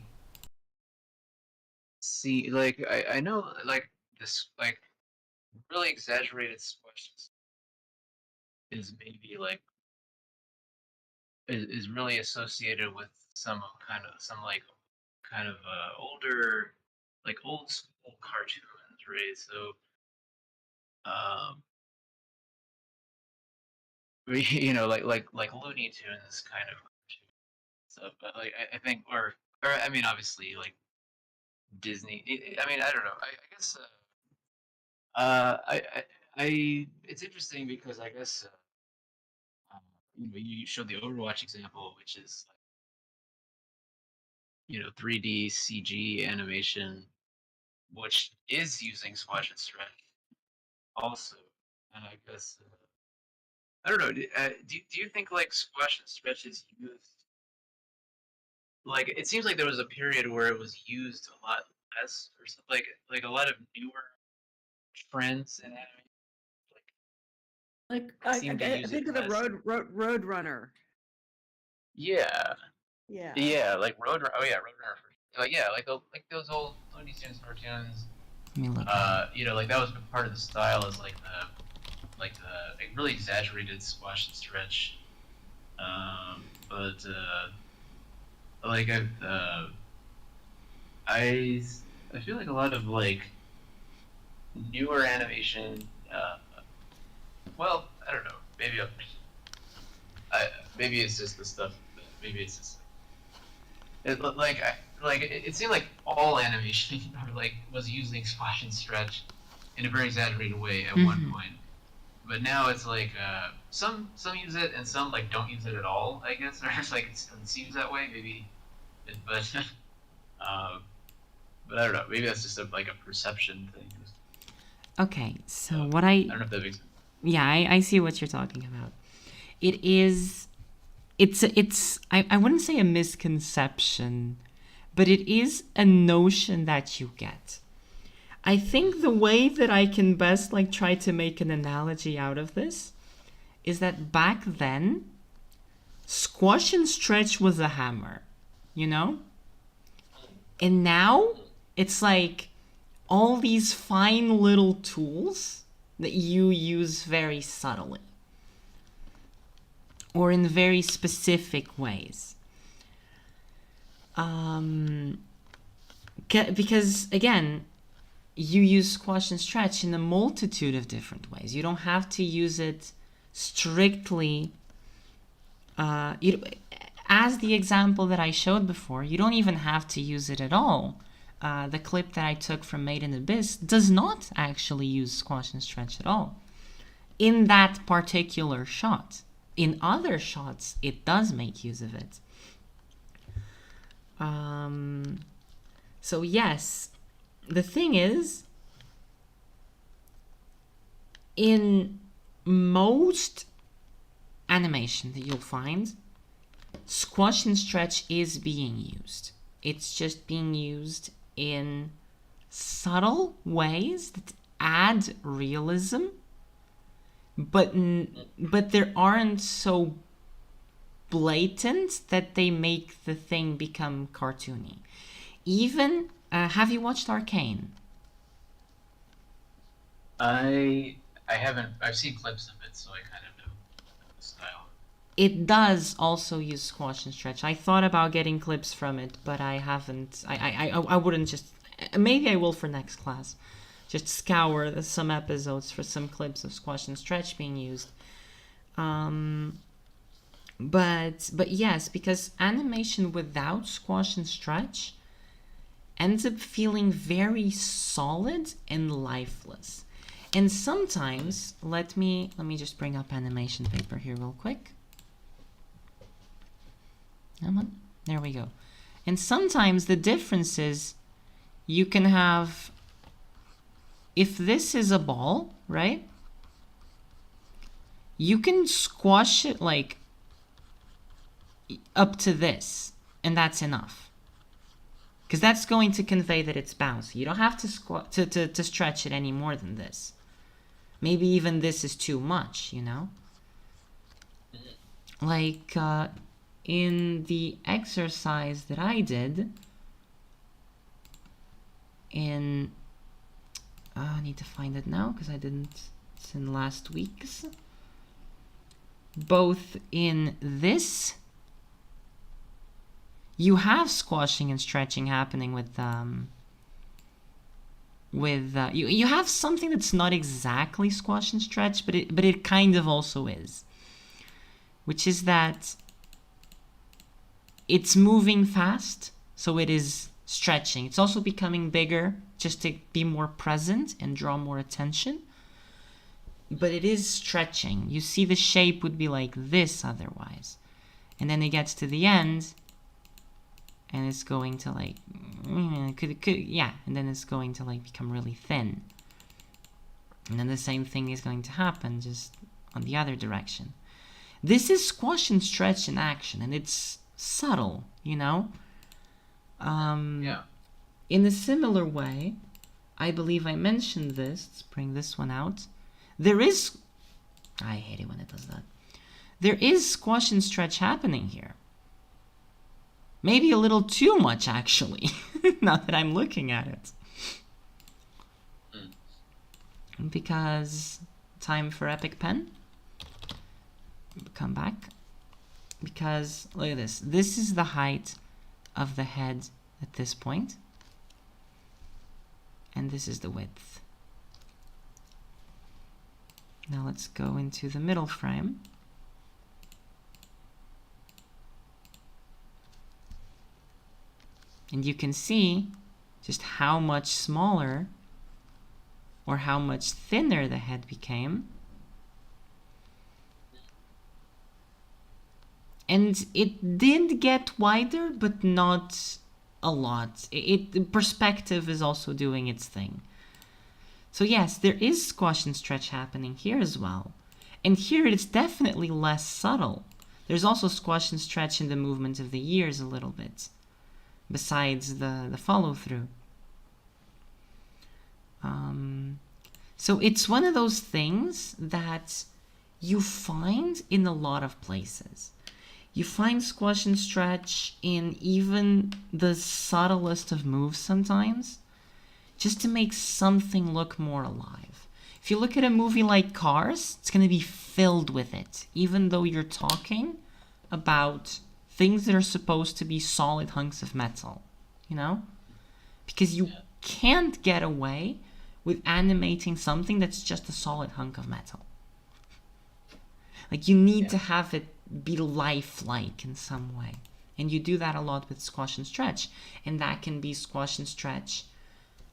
see like I know like this like really exaggerated squashes is maybe like is really associated with some kind of older like old school cartoons, right? So like Looney Tunes kind of stuff. But like I think or I mean obviously like Disney. I mean I don't know. I guess it's interesting because I guess you showed the Overwatch example, which is like 3D CG animation, which is using squash and stretch also. And I guess I don't know. Do you think like squash and stretch is used? Like it seems like there was a period where it was used a lot less, or something like a lot of newer trends in anime Like seem to I use it think of the less. road runner. Yeah, Yeah. yeah, like Roadrunner. Oh yeah, Roadrunner. Like yeah, like those old Looney Tunes cartoons. Let me look. Like that was part of the style is like the really exaggerated squash and stretch. But like I feel like a lot of like newer animation. Well, I don't know. Maybe it's just the stuff. Maybe it's just it seemed like all animation was using splash and stretch in a very exaggerated way at one point. but now it's like some use it and some like don't use it at all. I guess or it's like it seems that way. Maybe, but uh, but I don't know. Maybe that's just like a perception thing. Okay, so I what I don't know if that makes sense. yeah, I see what you're talking about. It is, I wouldn't say a misconception, but it is a notion that you get. I think the way that I can best like try to make an analogy out of this is that back then, squash and stretch was a hammer, you know? And now it's like all these fine little tools that you use very subtly or in very specific ways. Because again, you use squash and stretch in a multitude of different ways. You don't have to use it strictly. As the example that I showed before, you don't even have to use it at all. The clip that I took from Made in Abyss does not actually use squash and stretch at all in that particular shot. In other shots, it does make use of it. So yes, the thing is, in most animation that you'll find, squash and stretch is being used. It's just being used in subtle ways that add realism, but there aren't so blatant that they make the thing become cartoony. Even have you watched Arcane? I haven't. I've seen clips of it, so I kind of know the style. It does also use squash and stretch. I thought about getting clips from it, but I haven't. I wouldn't just. Maybe I will for next class. Just scour some episodes for some clips of squash and stretch being used. But yes, because animation without squash and stretch ends up feeling very solid and lifeless. And sometimes, let me just bring up animation paper here real quick. Come on, there we go. And sometimes the difference is you can have, if this is a ball, right? You can squash it like up to this, and that's enough. Because that's going to convey that it's bouncy. You don't have to stretch it any more than this. Maybe even this is too much, you know? Like in the exercise that I did in... I need to find it now because I didn't... It's in last week's. Both in this... You have squashing and stretching happening with you have something that's not exactly squash and stretch, but it kind of also is, which is that it's moving fast, so it is stretching. It's also becoming bigger just to be more present and draw more attention, but it is stretching. You see the shape would be like this otherwise, and then it gets to the end and it's going to like yeah, and then it's going to like become really thin, and then the same thing is going to happen just on the other direction. This is squash and stretch in action, and it's subtle, you know. Yeah. In a similar way, I believe I mentioned this. Let's bring this one out. There is, I hate it when it does that. There is squash and stretch happening here. Maybe a little too much, actually, now that I'm looking at it. Because, time for Epic Pen. Come back. Because, look at this. This is the height of the head at this point. And this is the width. Now let's go into the middle frame. And you can see just how much smaller or how much thinner the head became And it did get wider, but not a lot. Perspective is also doing its thing. So yes, there is squash and stretch happening here as well. And here it's definitely less subtle. There's also squash and stretch in the movement of the ears a little bit, besides the follow-through. So it's one of those things that you find in a lot of places. You find squash and stretch in even the subtlest of moves sometimes, just to make something look more alive. If you look at a movie like Cars, it's going to be filled with it, even though you're talking about things that are supposed to be solid hunks of metal, you know? Because you can't get away with animating something that's just a solid hunk of metal. Like, you need to have it be lifelike in some way. And you do that a lot with squash and stretch. And that can be squash and stretch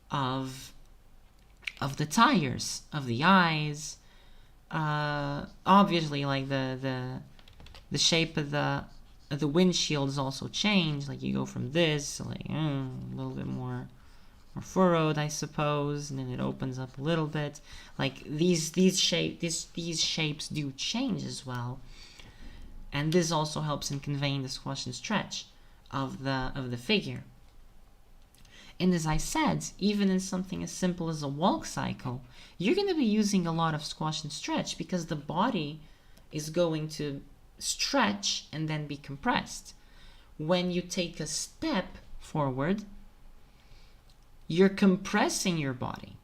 of the tires, of the eyes. Obviously, like the shape of the windshield is also changed. Like, you go from this to like a little bit more furrowed, I suppose, and then it opens up a little bit. Like these shapes do change as well, and this also helps in conveying the squash and stretch of the figure. And as I said, even in something as simple as a walk cycle, you're going to be using a lot of squash and stretch because the body is going to stretch and then be compressed. When you take a step forward, you're compressing your body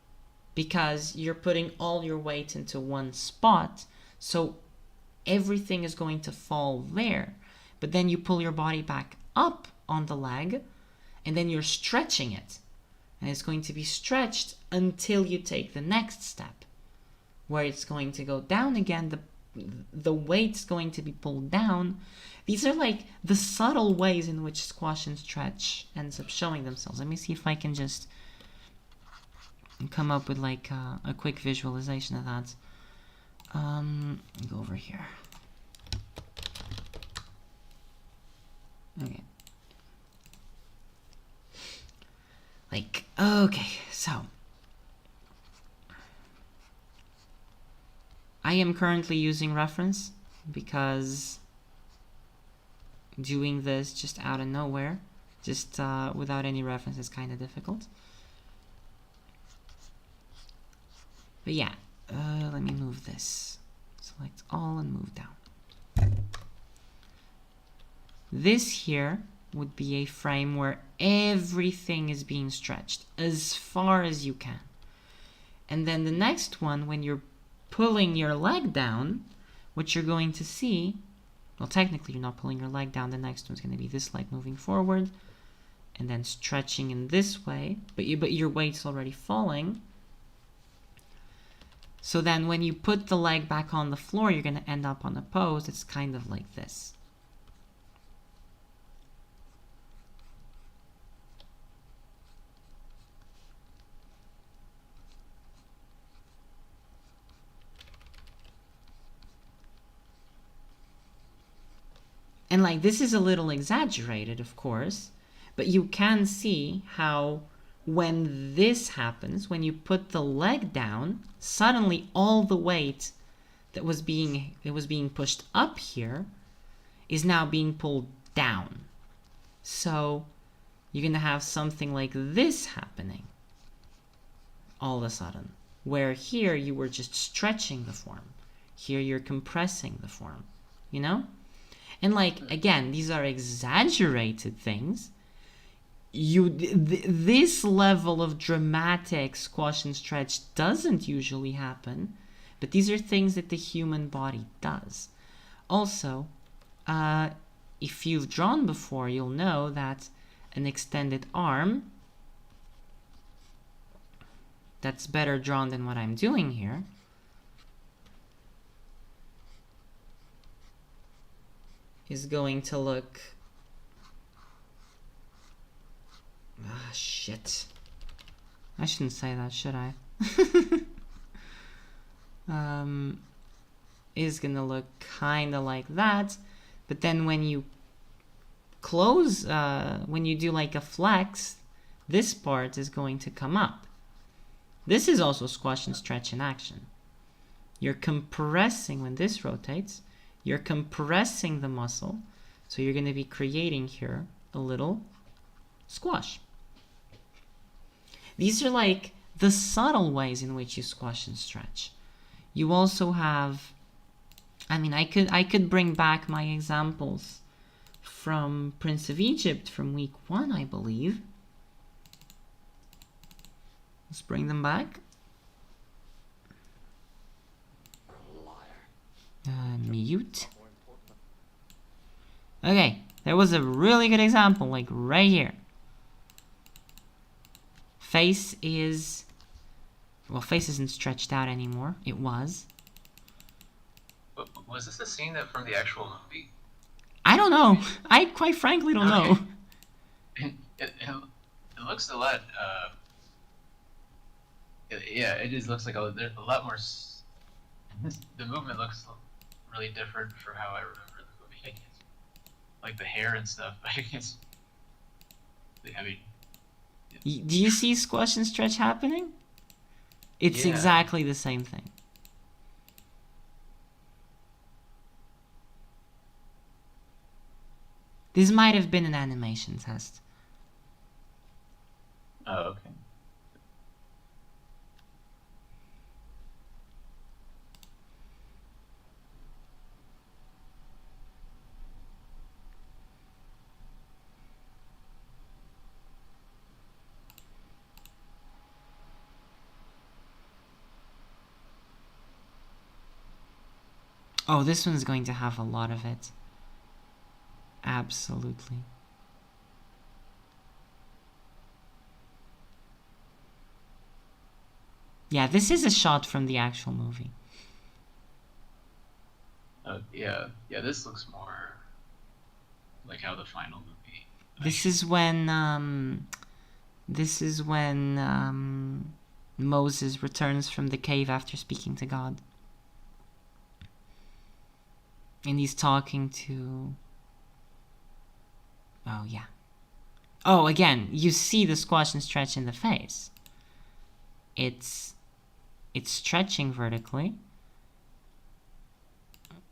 because you're putting all your weight into one spot, so everything is going to fall there. But then you pull your body back up on the leg, and then you're stretching it. And it's going to be stretched until you take the next step, where it's going to go down again. The weight's going to be pulled down. These are like the subtle ways in which squash and stretch ends up showing themselves. Let me see if I can just come up with like a quick visualization of that. Go over here. Okay. Like, okay, so I am currently using reference because doing this just out of nowhere, just without any reference, is kind of difficult. But yeah, let me move this. Select all and move down. This here would be a frame where everything is being stretched as far as you can. And then the next one, when you're pulling your leg down, what you're going to see, well, technically you're not pulling your leg down, the next one's going to be this leg moving forward and then stretching in this way, but your weight's already falling. So then when you put the leg back on the floor, you're going to end up on a pose that's kind of like this. And like, this is a little exaggerated, of course, but you can see how when this happens, when you put the leg down, suddenly all the weight that was being pushed up here is now being pulled down. So you're going to have something like this happening all of a sudden, where here you were just stretching the form. Here you're compressing the form, you know? And like, again, these are exaggerated things. This level of dramatic squash and stretch doesn't usually happen, but these are things that the human body does. Also, if you've drawn before, you'll know that an extended arm that's better drawn than what I'm doing here is going to look... Ah, shit. I shouldn't say that, should I? Is gonna look kind of like that, But then when you close, when you do like a flex, this part is going to come up. This is also squash and stretch in action. You're compressing, when this rotates, you're compressing the muscle. So you're going to be creating here a little squash. These are like the subtle ways in which you squash and stretch. You also have, I mean, I could bring back my examples from Prince of Egypt from week 1, I believe. Let's bring them back. Mute. Okay, there was a really good example, like right here. Face is, well, face isn't stretched out anymore. It was. Was this a scene that from the actual movie? I don't know. I quite frankly don't know. It looks a lot. Yeah, it just looks like there's a lot more. The movement looks really different from how I remember the movie. I guess. Like the hair and stuff. I guess. I mean. Do you see squash and stretch happening? It's exactly the same thing. This might have been an animation test. Oh, okay. Oh, this one's going to have a lot of it. Absolutely. Yeah, this is a shot from the actual movie. Yeah. This looks more like how the final movie. This is when Moses returns from the cave after speaking to God. And he's talking to... Oh, yeah. Oh, again, you see the squash and stretch in the face. It's stretching vertically,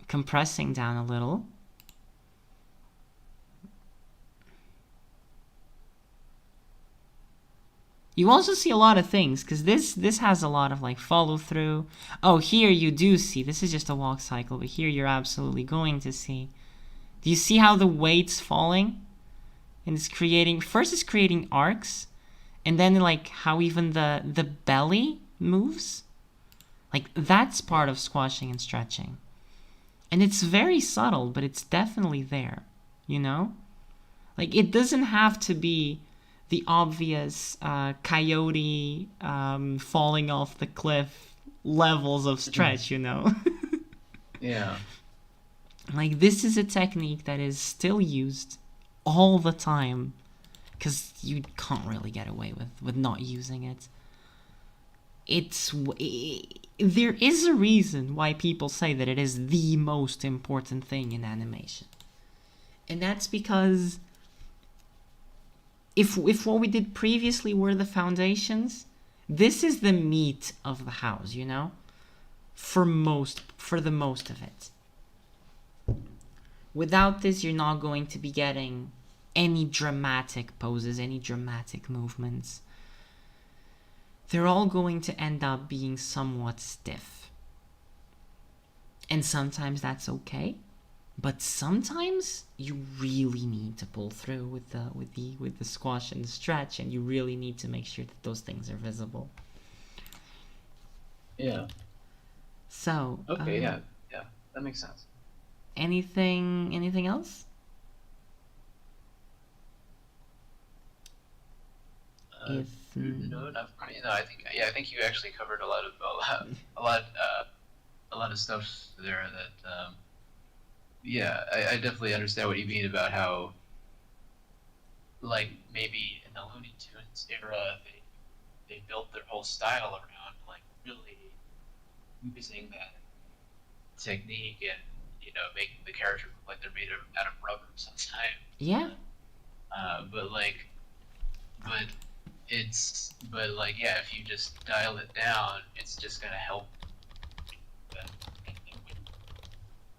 compressing down a little. You also see a lot of things, because this has a lot of like follow through. Oh, here you do see, this is just a walk cycle, but here you're absolutely going to see. Do you see how the weight's falling? And it's creating, first it's creating arcs, and then like how even the belly moves. Like that's part of squashing and stretching. And it's very subtle, but it's definitely there, you know? Like it doesn't have to be the obvious coyote falling off the cliff levels of stretch, you know? Yeah. Like this is a technique that is still used all the time, because you can't really get away with not using it. There is a reason why people say that it is the most important thing in animation. And that's because if what we did previously were the foundations, this is the meat of the house, you know? For the most of it. Without this, you're not going to be getting any dramatic poses, any dramatic movements. They're all going to end up being somewhat stiff. And sometimes that's okay. But sometimes you really need to pull through with the squash and the stretch, and you really need to make sure that those things are visible. Yeah. So. Okay. Yeah. That makes sense. Anything else? No, not for me. No, I think you actually covered a lot of stuff there that. I definitely understand what you mean about how, like, maybe in the Looney Tunes era, they built their whole style around like really using that technique and making the character look like they're made out of rubber sometimes. Yeah. But like, but like, yeah, if you just dial it down, it's just gonna help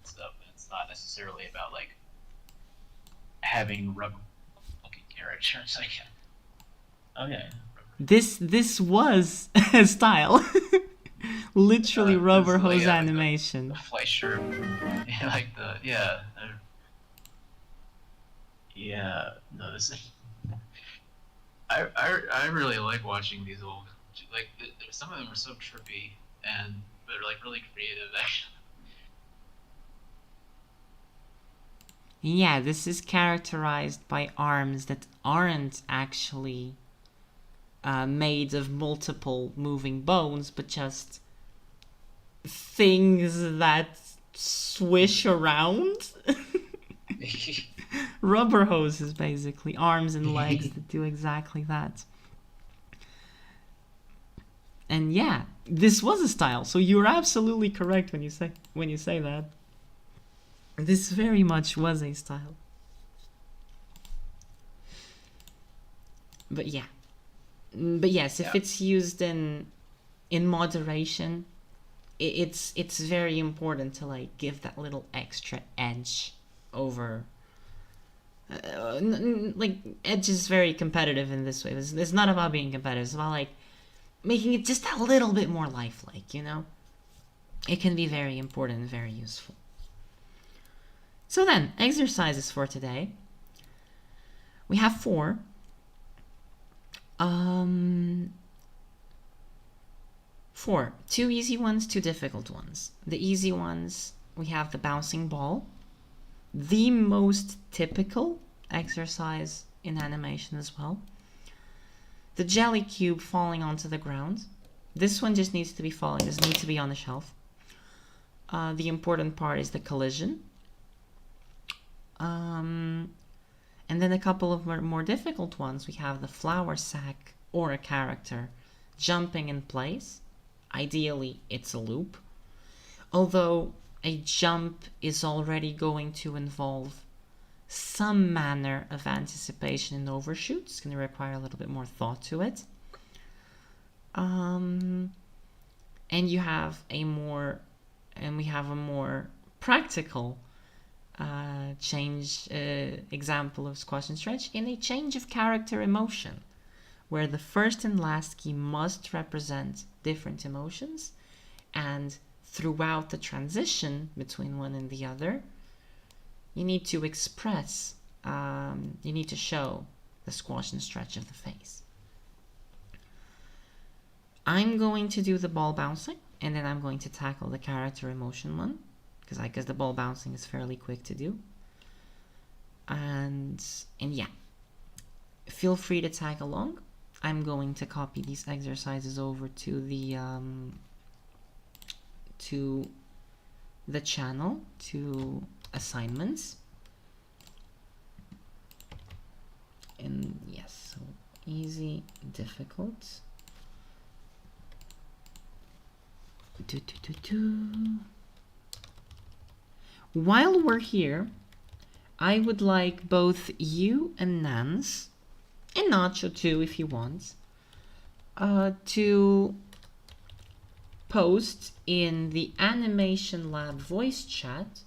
stuff. And it's not necessarily about like having rubber looking characters. Like, okay. This was a style. Literally rubber hose like animation. the Fleischer, like the yeah. No, this is. I really like watching these old, like some of them are so trippy and they're like really creative actually. Yeah, this is characterized by arms that aren't actually made of multiple moving bones, but just things that swish around. Rubber hoses, basically. Arms and legs that do exactly that. And yeah, this was a style, so you're absolutely correct when you say that. This very much was a style. But yeah. But yes, if it's used in moderation, it's very important to like give that little extra edge over. Like edge is very competitive in this way. It's not about being competitive. It's about like making it just a little bit more lifelike. It can be very important and very useful. So then, exercises for today. We have 4. 4. 2 easy ones, 2 difficult ones. The easy ones, we have the bouncing ball. The most typical exercise in animation as well. The jelly cube falling onto the ground. This one just needs to be falling. Doesn't need to be on the shelf. The important part is the collision. And then a couple of more difficult ones. We have the flour sack or a character jumping in place. Ideally, it's a loop. Although a jump is already going to involve some manner of anticipation and overshoot. It's going to require a little bit more thought to it. And we have a more practical example of squash and stretch in a change of character emotion, where the first and last key must represent different emotions, and throughout the transition between one and the other, you need to express, you need to show the squash and stretch of the face. I'm going to do the ball bouncing, and then I'm going to tackle the character emotion one, because the ball bouncing is fairly quick to do. And yeah, feel free to tag along. I'm going to copy these exercises over to the channel, to assignments. And yes, so easy, difficult. While we're here, I would like both you and Nance, and Nacho too if you want, to post in the Animation Lab voice chat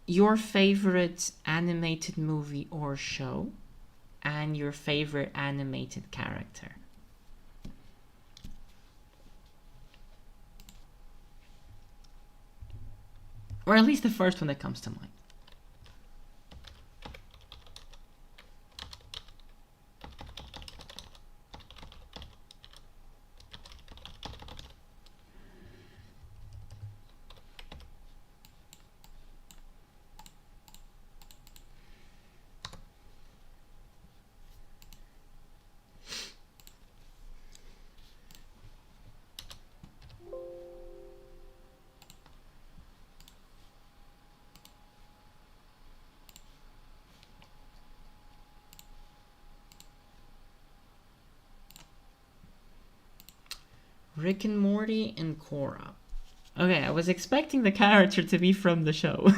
your favorite animated movie or show and your favorite animated character. Or at least the first one that comes to mind. Rick and Morty and Korra. Okay, I was expecting the character to be from the show.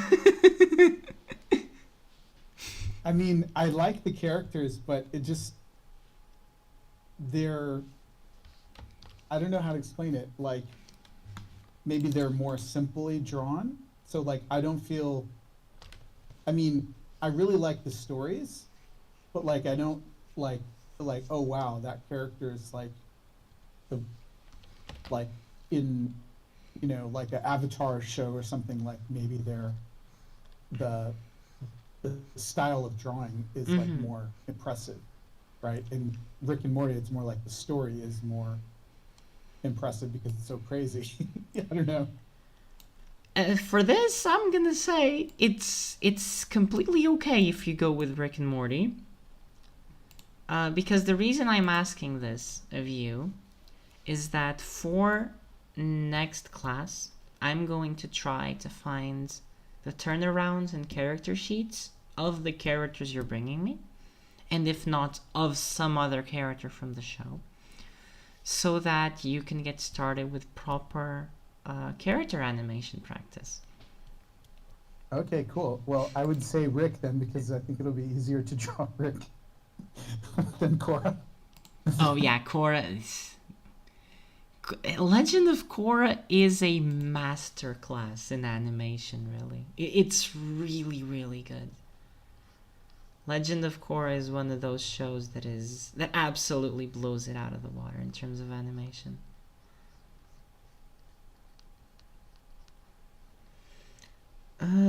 I mean, I like the characters, but it just they're I don't know how to explain it. Like maybe they're more simply drawn. So like I don't feel I mean, I really like the stories, but like I don't like oh wow, that character is like the like in like an Avatar show or something, like maybe the the style of drawing is like Mm-hmm. more impressive, right? And Rick and Morty, it's more like the story is more impressive because it's so crazy. I don't know. For this, I'm gonna say it's completely okay if you go with Rick and Morty. Because the reason I'm asking this of you is that for next class, I'm going to try to find the turnarounds and character sheets of the characters you're bringing me, and if not, of some other character from the show, so that you can get started with proper character animation practice. Okay, cool. Well, I would say Rick then because I think it'll be easier to draw Rick than Cora. Oh yeah, Korra. Legend of Korra is a masterclass in animation, really. It's really, really good. Legend of Korra is one of those shows that absolutely blows it out of the water in terms of animation.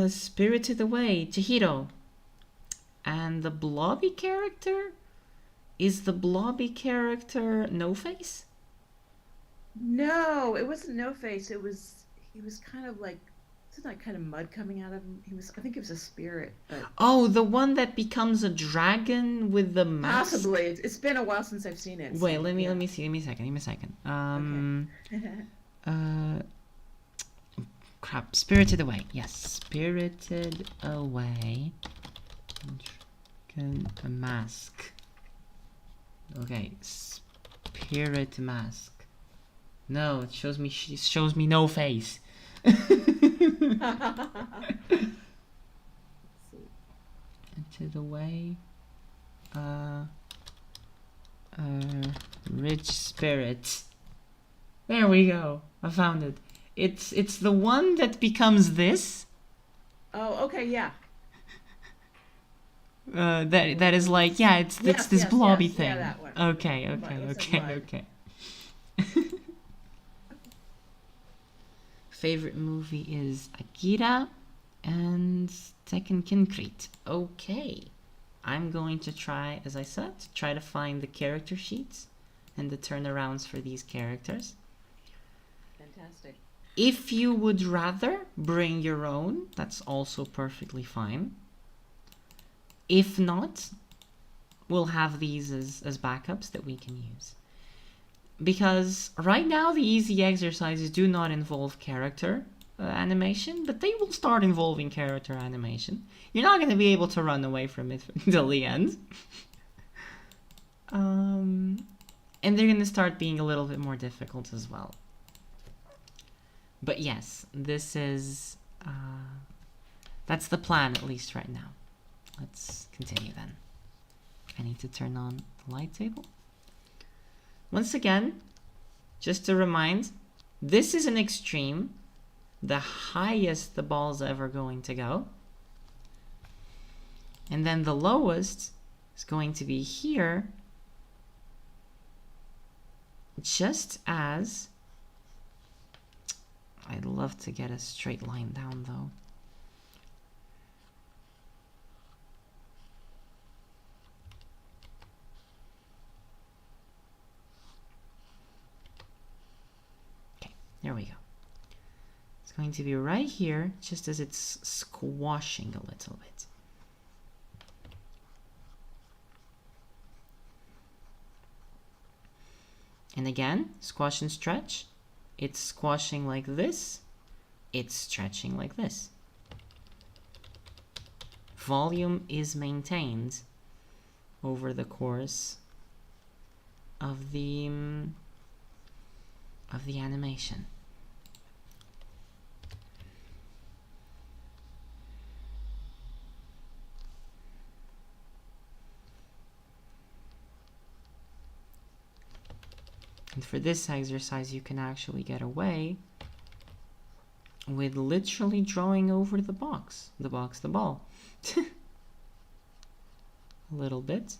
Spirited Away, Chihiro. And the blobby character? Is the blobby character No Face? No, it wasn't No Face. He was kind of like, isn't that kind of mud coming out of him? I think he was a spirit, but Oh, the one that becomes a dragon with the mask? possibly. It's been a while since I've seen it. Wait, so, let me yeah. see. Give me a second. Okay. Uh, crap. Spirited Away. Yes, Spirited Away. A mask. Okay, Spirit Mask. No, it shows me No Face. Spirited Away. Rich Spirit. There we go. I found it. It's the one that becomes this. Oh, okay, yeah. That is like, yeah, it's Yes, this yes, blobby yes, thing. yeah, that one. Okay. Mud. Favorite movie is Akira and Tekken Concrete. Okay. I'm going to try, as I said, to find the character sheets and the turnarounds for these characters. Fantastic. If you would rather bring your own, that's also perfectly fine. If not, we'll have these as backups that we can use. Because right now the easy exercises do not involve character animation, but they will start involving character animation. You're not going to be able to run away from it until the end. And they're going to start being a little bit more difficult as well. But yes, this is... that's the plan, at least right now. Let's continue then. I need to turn on the light table. Once again, just to remind, this is an extreme, the highest the ball's ever going to go. And then the lowest is going to be here, just as... I'd love to get a straight line down though. There we go. It's going to be right here, just as it's squashing a little bit. And again, squash and stretch. It's squashing like this. It's stretching like this. Volume is maintained over the course of the animation. And for this exercise, you can actually get away with literally drawing over the ball. A little bit.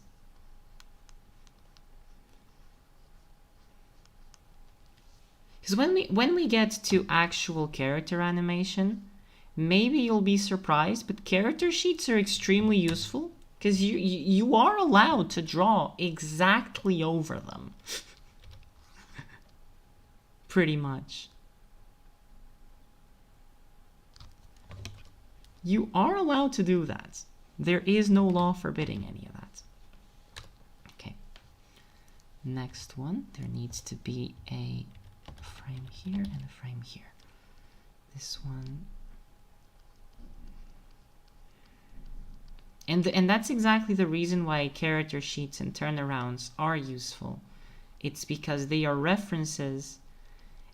Because when we get to actual character animation, maybe you'll be surprised, but character sheets are extremely useful because you are allowed to draw exactly over them. Pretty much. You are allowed to do that. There is no law forbidding any of that. Okay. Next one, there needs to be a frame here and a frame here. This one. And that's exactly the reason why character sheets and turnarounds are useful. It's because they are references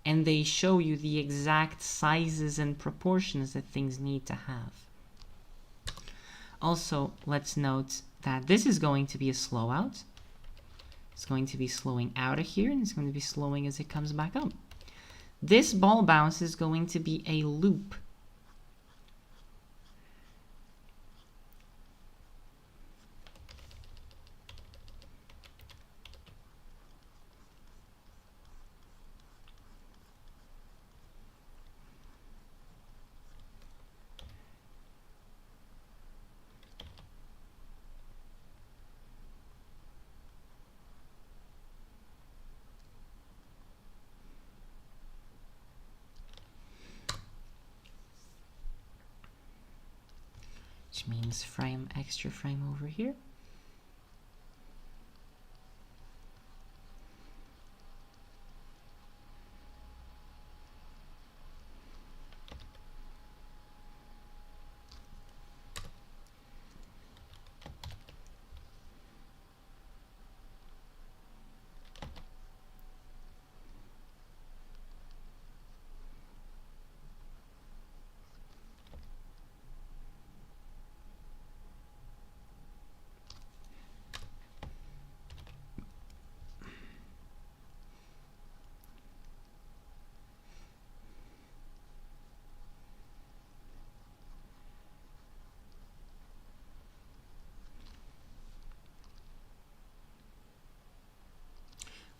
and they show you the exact sizes and proportions that things need to have. Also, let's note that this is going to be a slow out. It's going to be slowing out of here, and it's going to be slowing as it comes back up. This ball bounce is going to be a loop. Which means extra frame over here.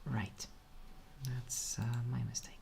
Right, that's my mistake.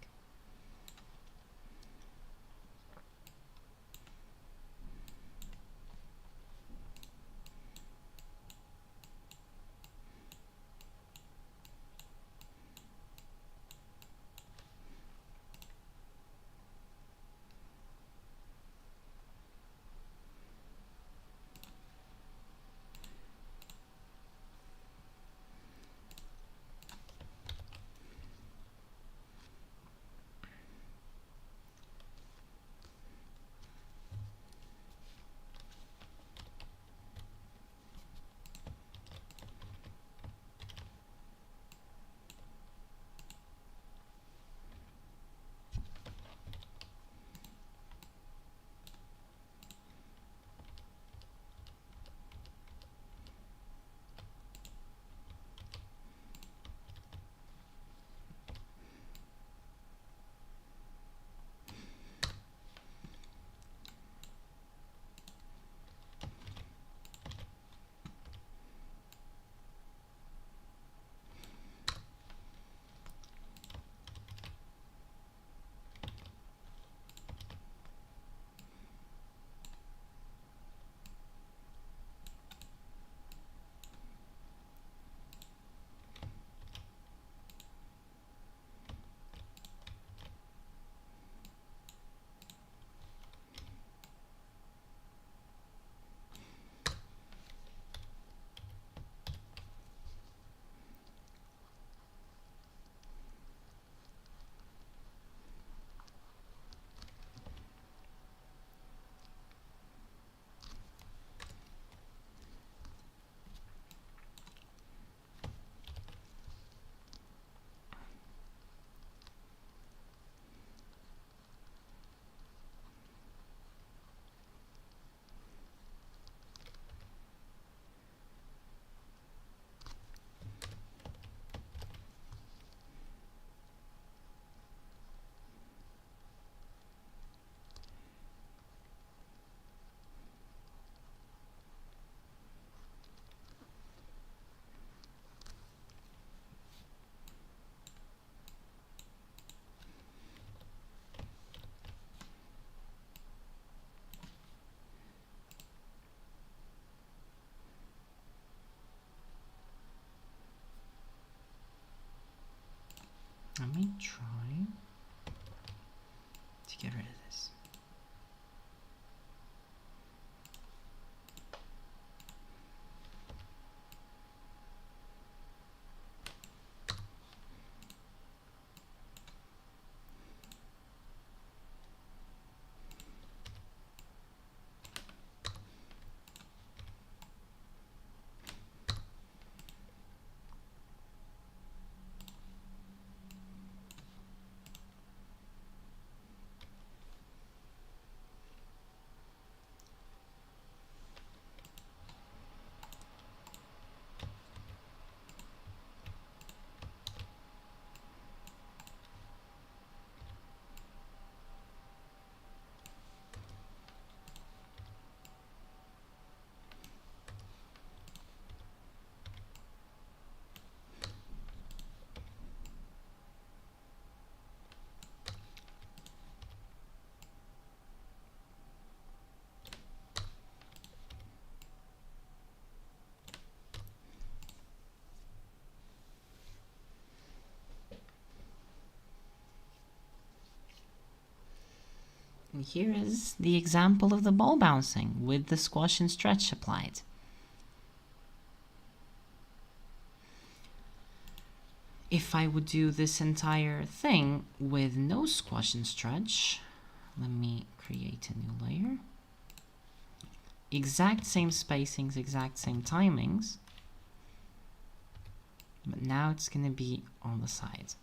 Let me try to get rid of this. And here is the example of the ball bouncing with the squash and stretch applied. If I would do this entire thing with no squash and stretch, let me create a new layer. Exact same spacings, exact same timings, but now it's going to be on the side.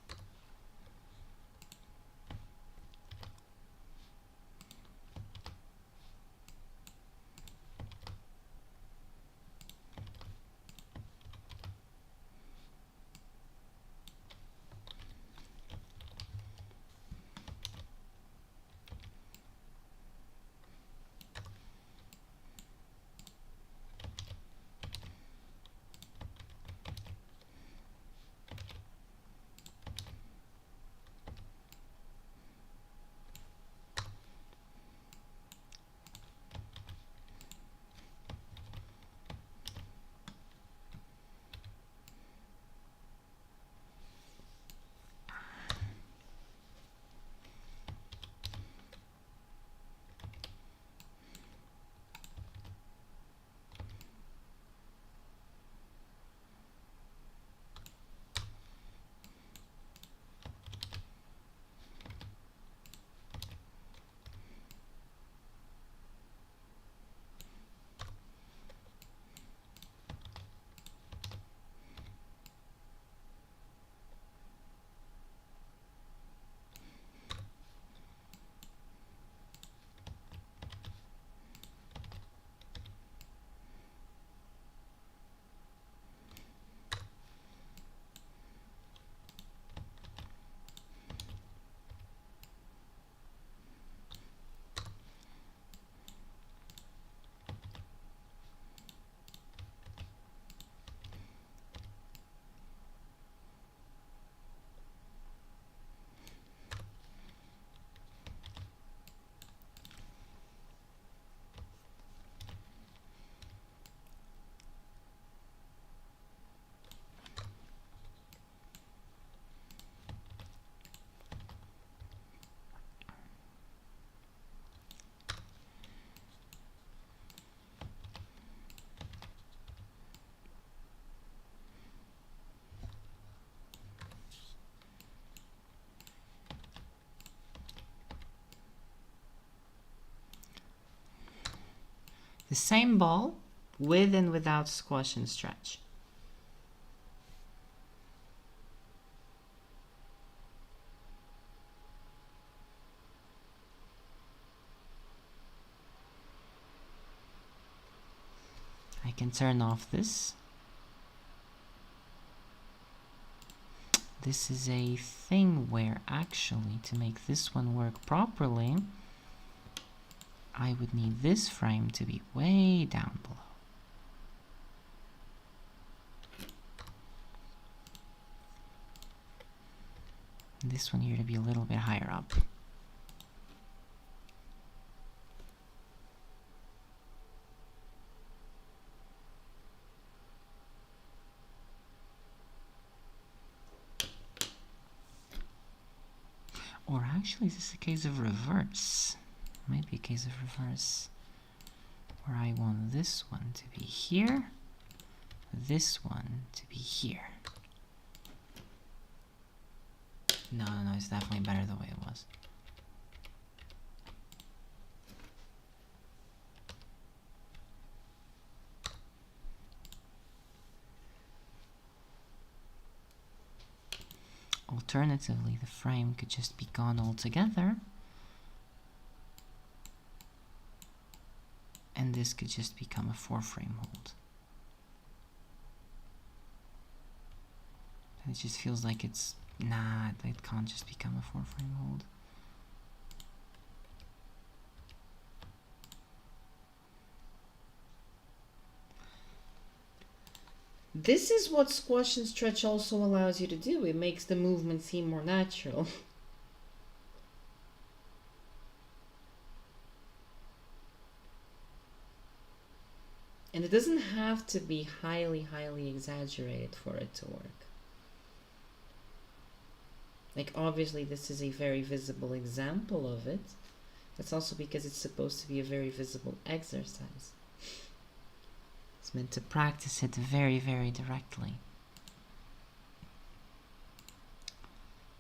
The same ball with and without squash and stretch. I can turn off this. This is a thing where actually to make this one work properly, I would need this frame to be way down below. And this one here to be a little bit higher up. Or actually, is this a case of reverse? Might be a case of reverse. Where I want this one to be here, this one to be here. No, it's definitely better the way it was. Alternatively, the frame could just be gone altogether. And this could just become a 4-frame hold. And it just feels like it's... Nah, it can't just become a 4-frame hold. This is what squash and stretch also allows you to do. It makes the movement seem more natural. And it doesn't have to be highly exaggerated for it to work. Like, obviously this is a very visible example of it. That's also because it's supposed to be a very visible exercise. It's meant to practice it very directly.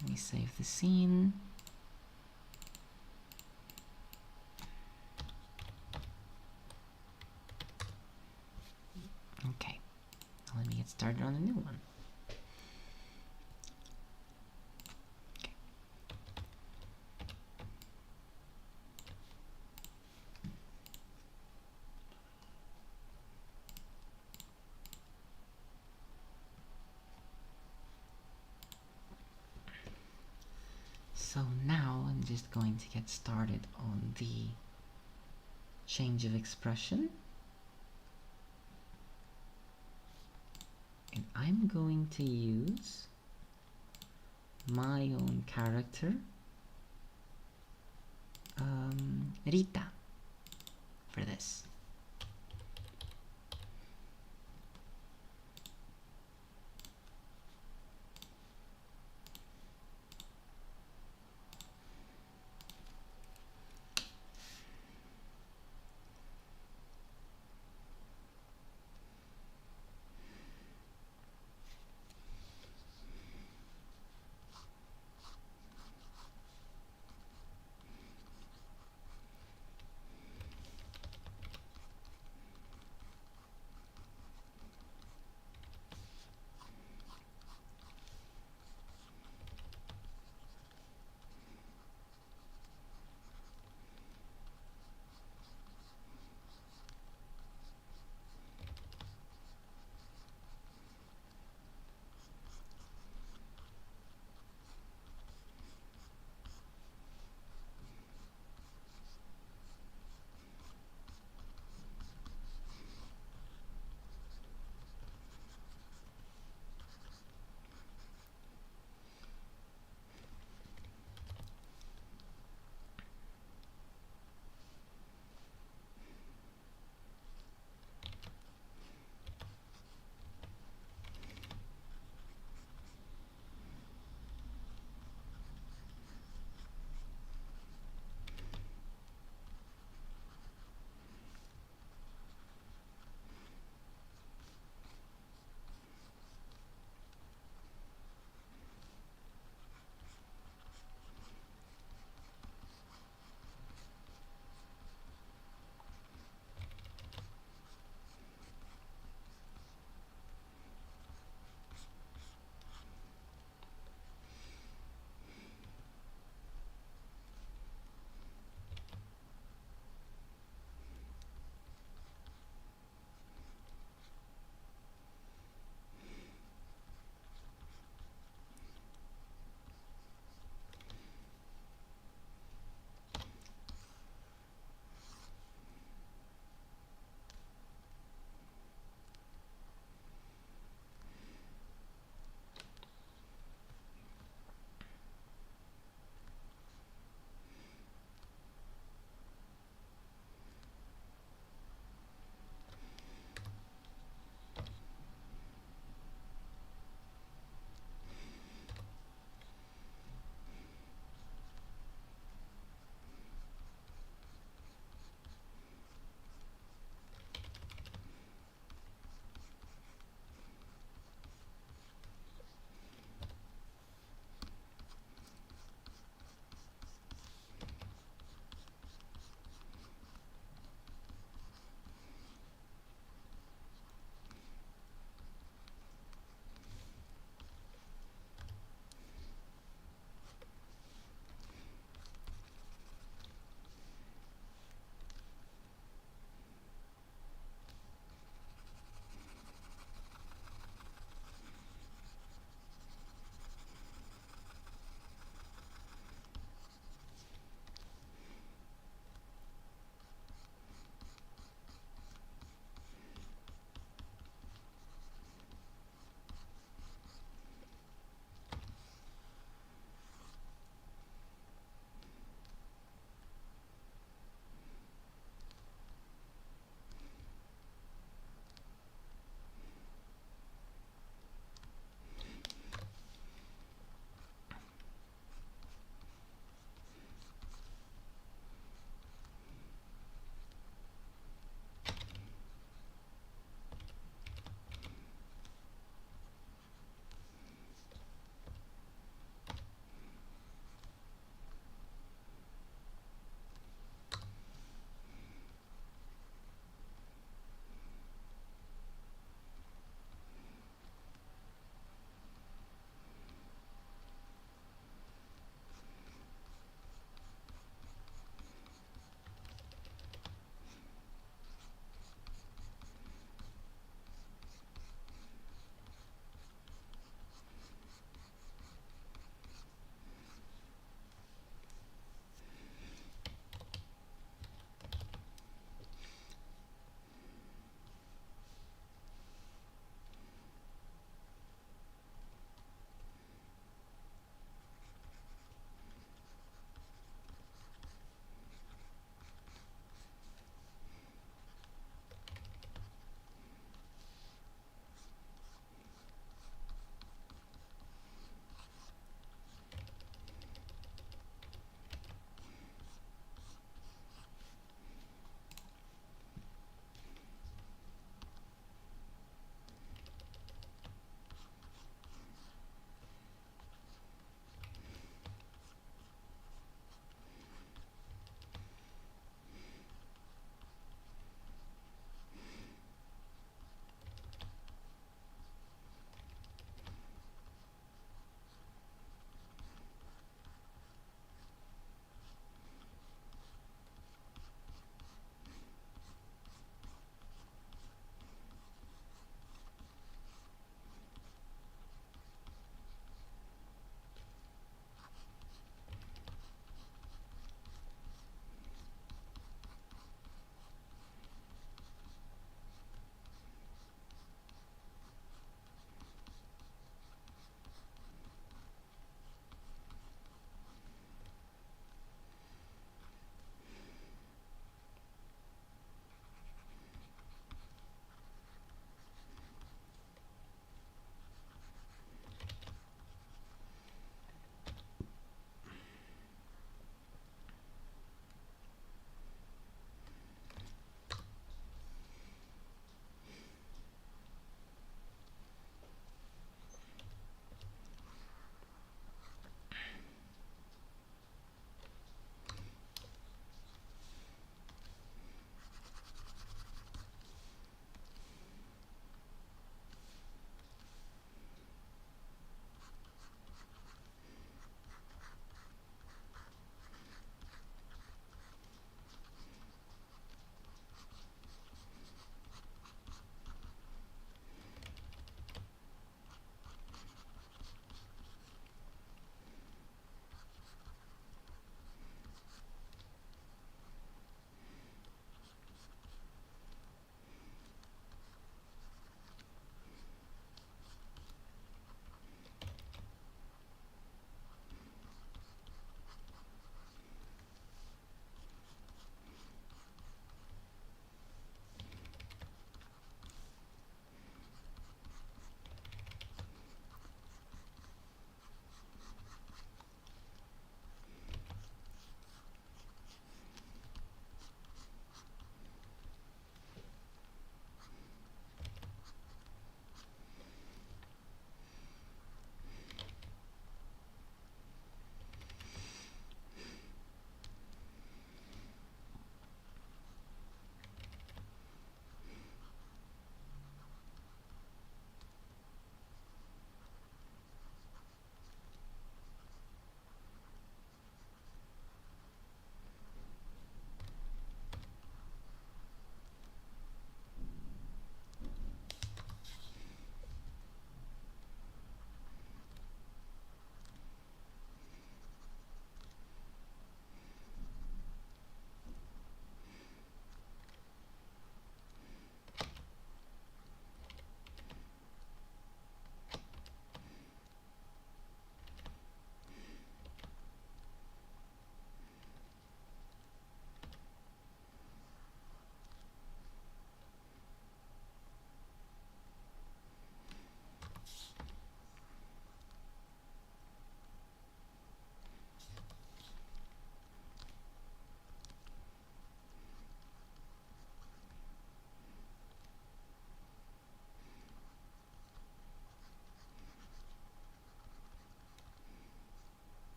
Let me save the scene. Okay, now let me get started on a new one. Okay. So now I'm just going to get started on the change of expression. And I'm going to use my own character, Rita, for this.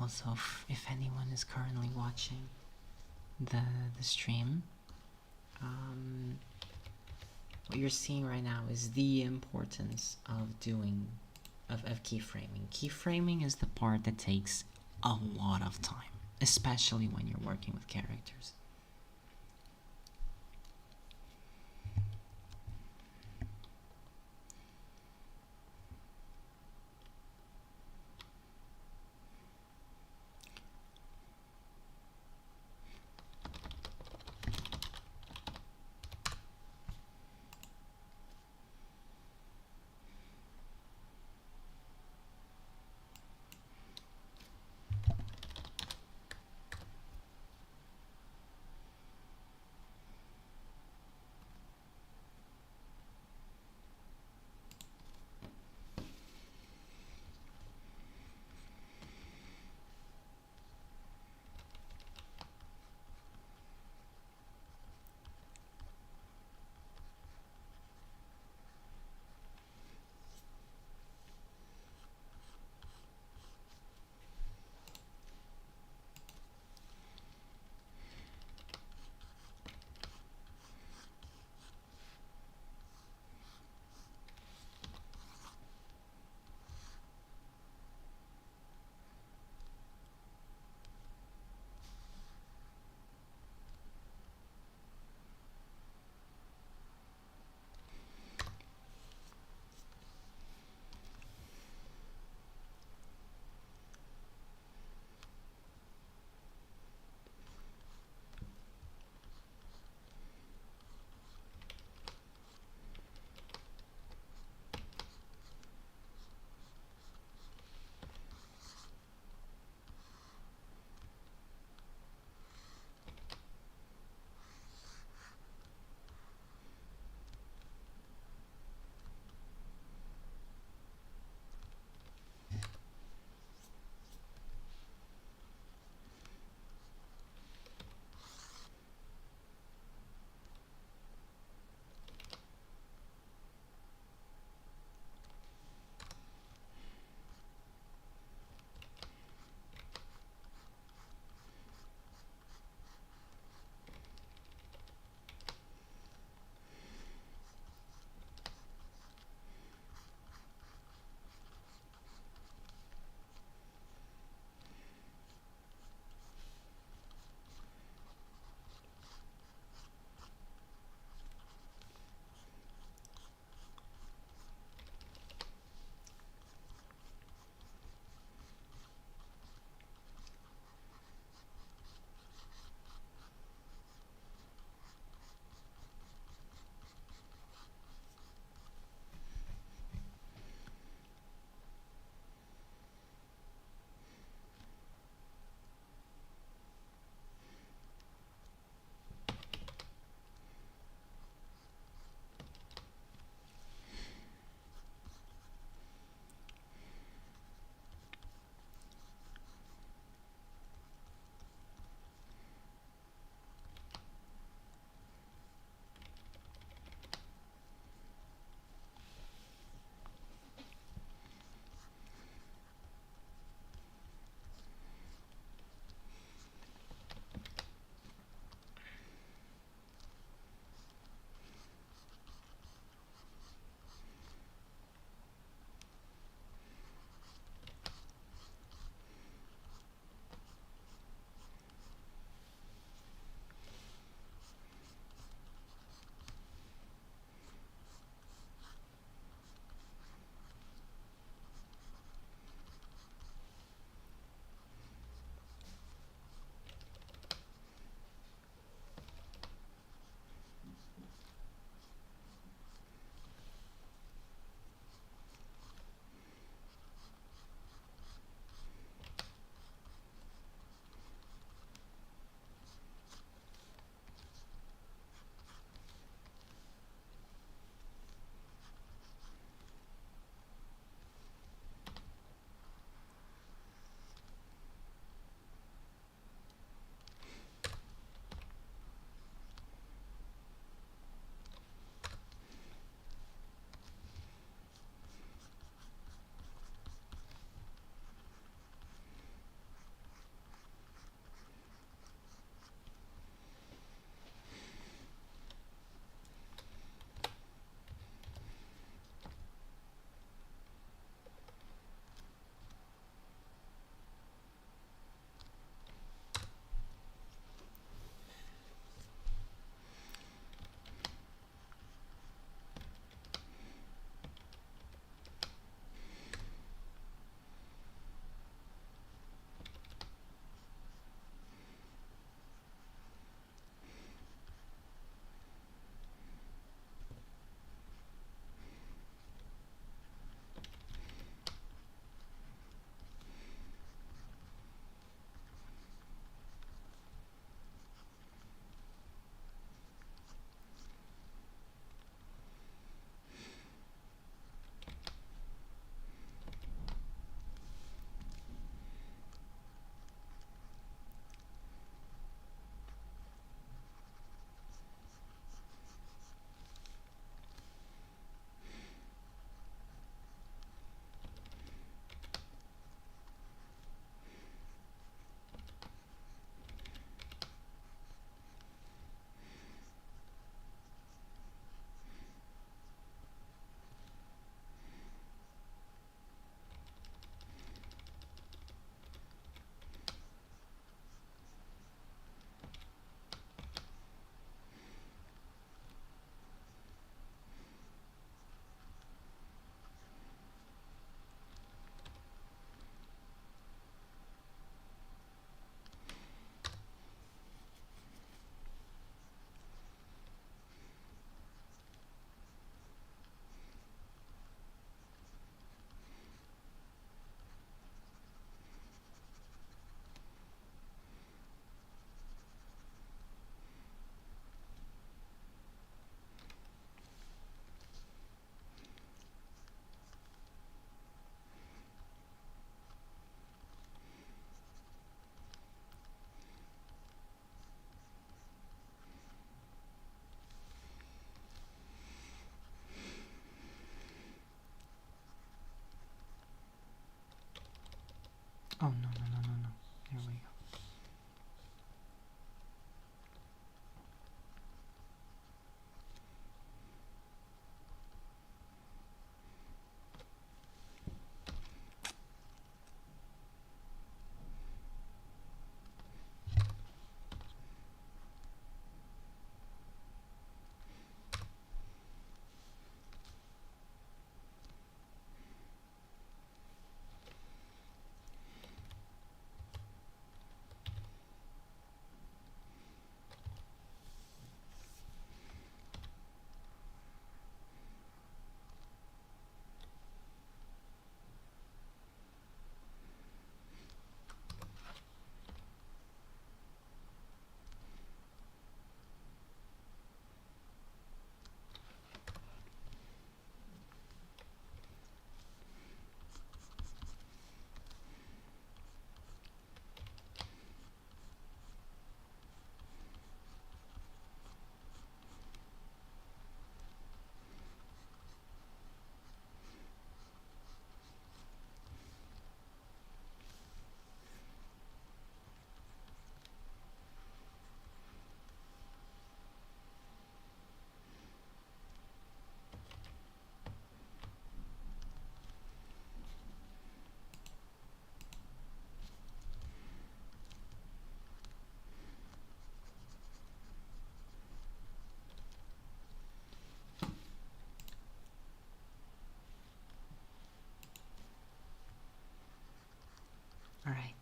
Also, if anyone is currently watching the stream, what you're seeing right now is the importance of keyframing. Keyframing is the part that takes a lot of time, especially when you're working with characters. Oh, no, no, no, no, no. There we go. All right.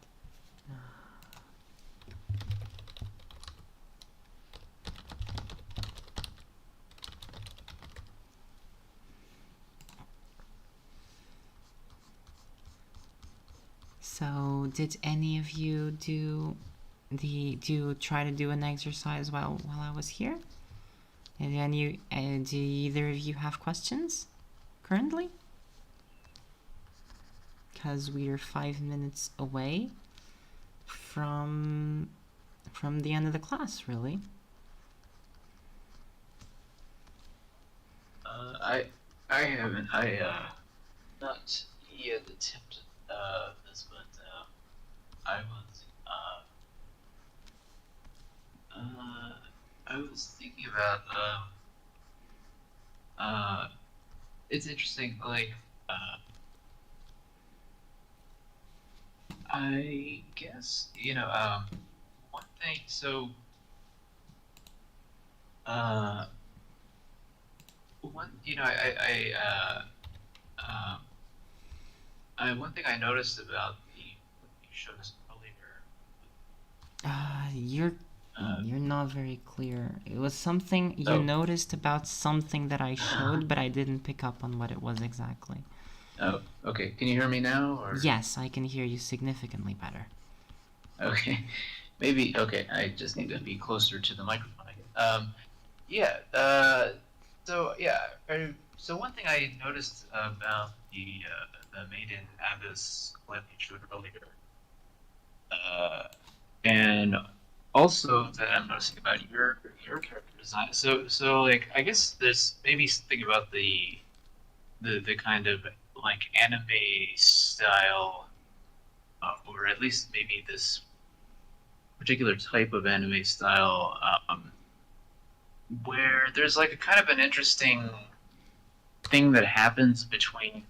So, did any of you try to do an exercise while I was here? And do either of you have questions currently? Because we are 5 minutes away from the end of the class, really. I haven't. Not yet attempted this, but I was thinking about it's interesting. Like I guess one thing. So one one thing I noticed about what you showed us earlier. You're not very clear. It was something you noticed about something that I showed, but I didn't pick up on what it was exactly. Oh, okay. Can you hear me now? Or? Yes, I can hear you significantly better. Okay, maybe. Okay, I just need to be closer to the microphone. Yeah. So yeah. So one thing I noticed about the Maiden Abyss clip you showed earlier, and also that I'm noticing about your character design. So like I guess there's maybe something about the kind of like anime style, or at least maybe this particular type of anime style, where there's like a kind of an interesting thing that happens between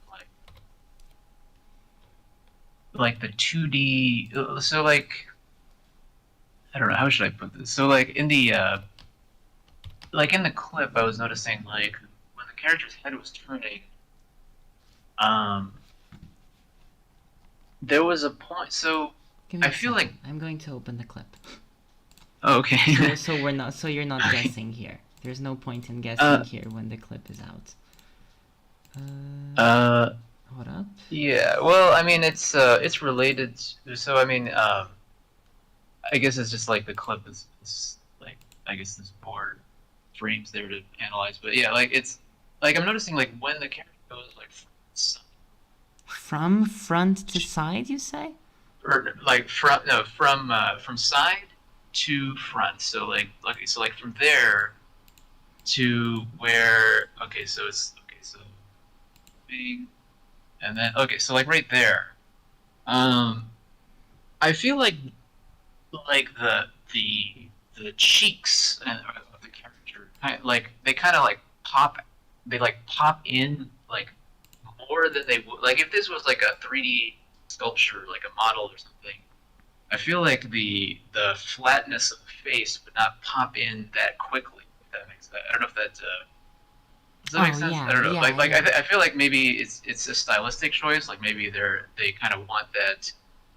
like the 2D. So like I don't know, how should I put this. So like in the clip, I was noticing like when the character's head was turning, um, there was a point. So I feel like I'm going to open the clip. Oh, okay. So you're not guessing here. There's no point in guessing here when the clip is out. Hold up. Yeah. Well, I mean, it's related. So I mean, I guess it's just like the clip is like I guess this board frames there to analyze. But yeah, like it's like I'm noticing like when the character goes like from front to side, you say? Or like from side to front. So like from there to where so big, and then so like right there. I feel like the cheeks of the character, like they kind of like pop, they like pop in like more than they would. Like if this was like a 3D sculpture, like a model or something, I feel like the flatness of the face would not pop in that quickly. If that makes sense. I don't know if that does that make Oh sense. I yeah, don't know. yeah, Like yeah. I feel like maybe it's a stylistic choice. Like maybe they kind of want that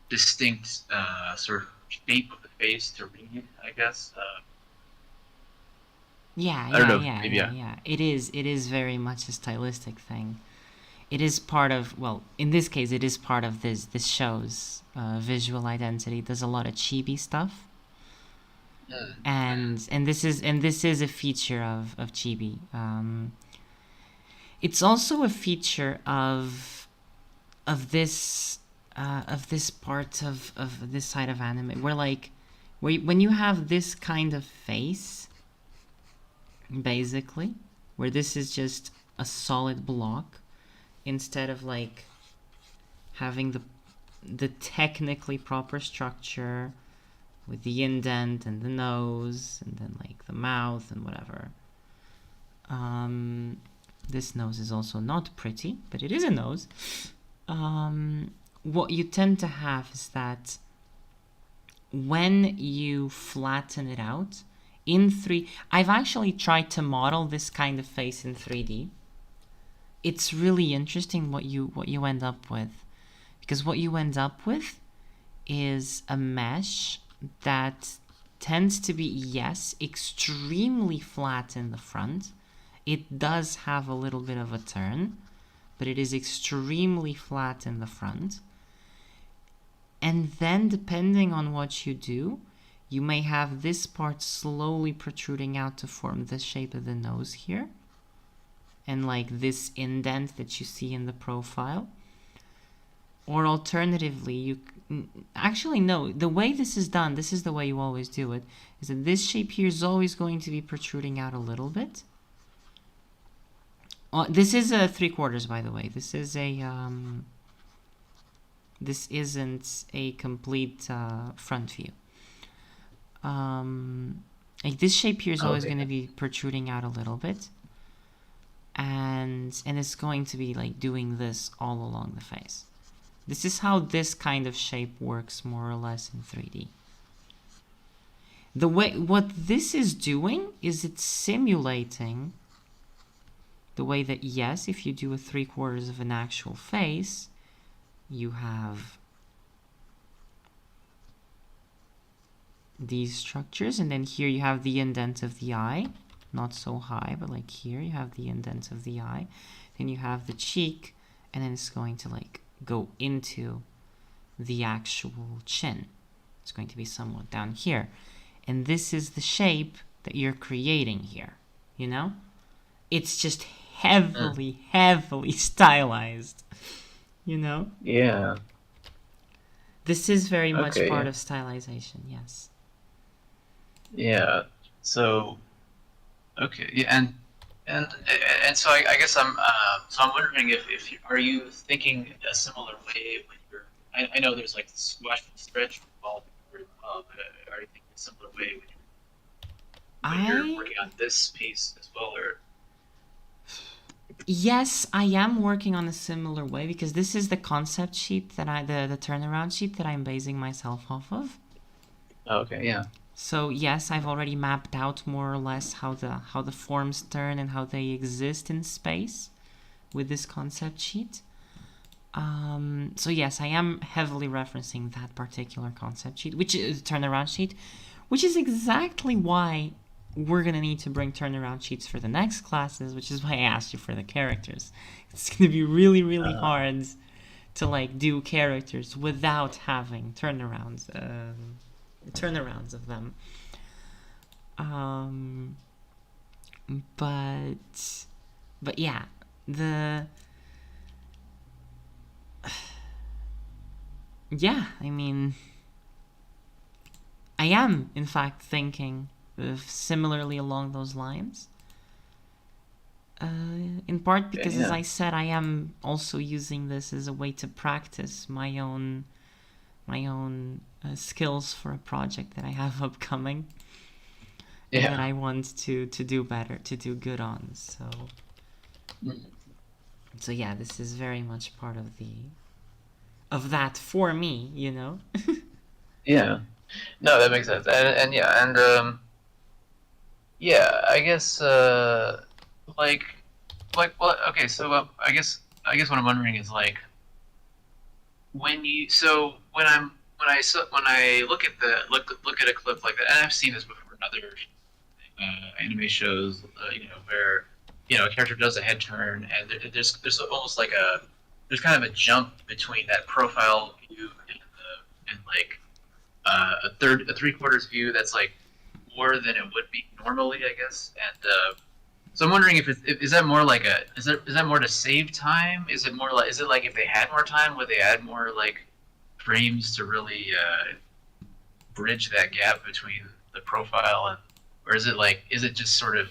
distinct sort of shape of the face to read. I guess. Yeah, I don't yeah, know. yeah, Maybe yeah, yeah. yeah. It is very much a stylistic thing. It is part of, well, in this case, it is part of this show's visual identity. There's a lot of chibi stuff, and this is a feature of chibi. It's also a feature of this part of this side of anime where like when you have this kind of face, basically, where this is just a solid block instead of like having the technically proper structure with the indent and the nose and then like the mouth and whatever. This nose is also not pretty, but it is a nose. What you tend to have is that when you flatten it out in 3, I've actually tried to model this kind of face in 3D. It's really interesting what you end up with, because what you end up with is a mesh that tends to be, yes, extremely flat in the front. It does have a little bit of a turn, but it is extremely flat in the front. And then depending on what you do, you may have this part slowly protruding out to form the shape of the nose here, and like this indent that you see in the profile. Or alternatively, you actually no, the way this is done, this is the way you always do it, is that this shape here is always going to be protruding out a little bit. This is a 3/4, by the way. This is a this isn't a complete front view. Like this shape here is always going to be protruding out a little bit, and it's going to be like doing this all along the face. This is how this kind of shape works more or less in 3D. What this is doing is it's simulating the way that, yes, if you do a 3/4 of an actual face, you have these structures, and then here you have the indent of the eye, not so high, but like here you have the indent of the eye, then you have the cheek, and then it's going to like go into the actual chin. It's going to be somewhat down here, and this is the shape that you're creating here, you know? It's just heavily stylized, you know? Yeah. This is very much Okay, part yeah. of stylization, yes. Yeah. So okay. Yeah. And so I guess I'm wondering if are you thinking a similar way when you're I know there's like the squash and stretch involved as well, but are you thinking a similar way when you're I working on this piece as well, or Yes, I am working on a similar way because this is the concept sheet that the turnaround sheet that I'm basing myself off of. oh, okay, yeah. So yes, I've already mapped out more or less how the forms turn and how they exist in space with this concept sheet. So yes, I am heavily referencing that particular concept sheet, which is turnaround sheet, which is exactly why we're gonna need to bring turnaround sheets for the next classes, which is why I asked you for the characters. It's gonna be really hard to like do characters without having turnarounds of them. But yeah, I mean, I am in fact thinking similarly along those lines. In part because, as I said, I am also using this as a way to practice my own skills for a project that I have upcoming. Yeah. That I want to do better, to do good on. So yeah, this is very much part of that for me, you know. Yeah. No, that makes sense. And yeah, yeah, I guess like well, okay, so I guess what I'm wondering is like when you so when I look at look at a clip like that, and I've seen this before in other anime shows, where a character does a head turn, and there's almost like there's kind of a jump between that profile view and like a 3/4 view that's like more than it would be normally, I guess. And so I'm wondering if is that more like is that more to save time? Is it like if they had more time, would they add more like frames to really bridge that gap between the profile and, or is it just sort of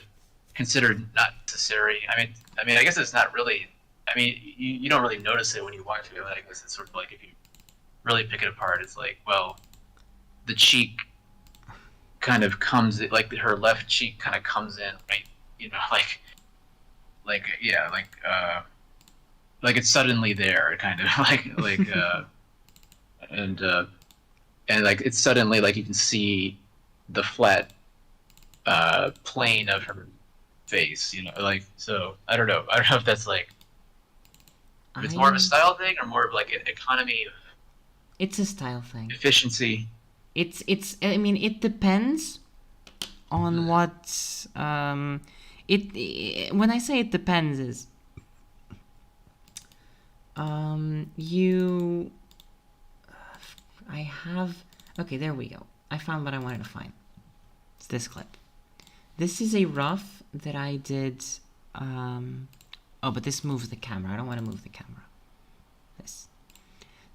considered not necessary? I mean, I guess it's not really. I mean, you don't really notice it when you watch it. But I guess it's sort of like if you really pick it apart, it's like, well, the cheek kind of comes like her left cheek kind of comes in, right? Yeah, like it's suddenly there, kind of and like it's suddenly like you can see the flat plane of her face, like, so I don't know if that's like if it's more of a style thing or more of like an economy of It's a style thing. efficiency. I mean, it depends on what when I say it depends is okay, there we go. I found what I wanted to find. It's this clip. This is a rough that I did but this moves the camera. I don't want to move the camera.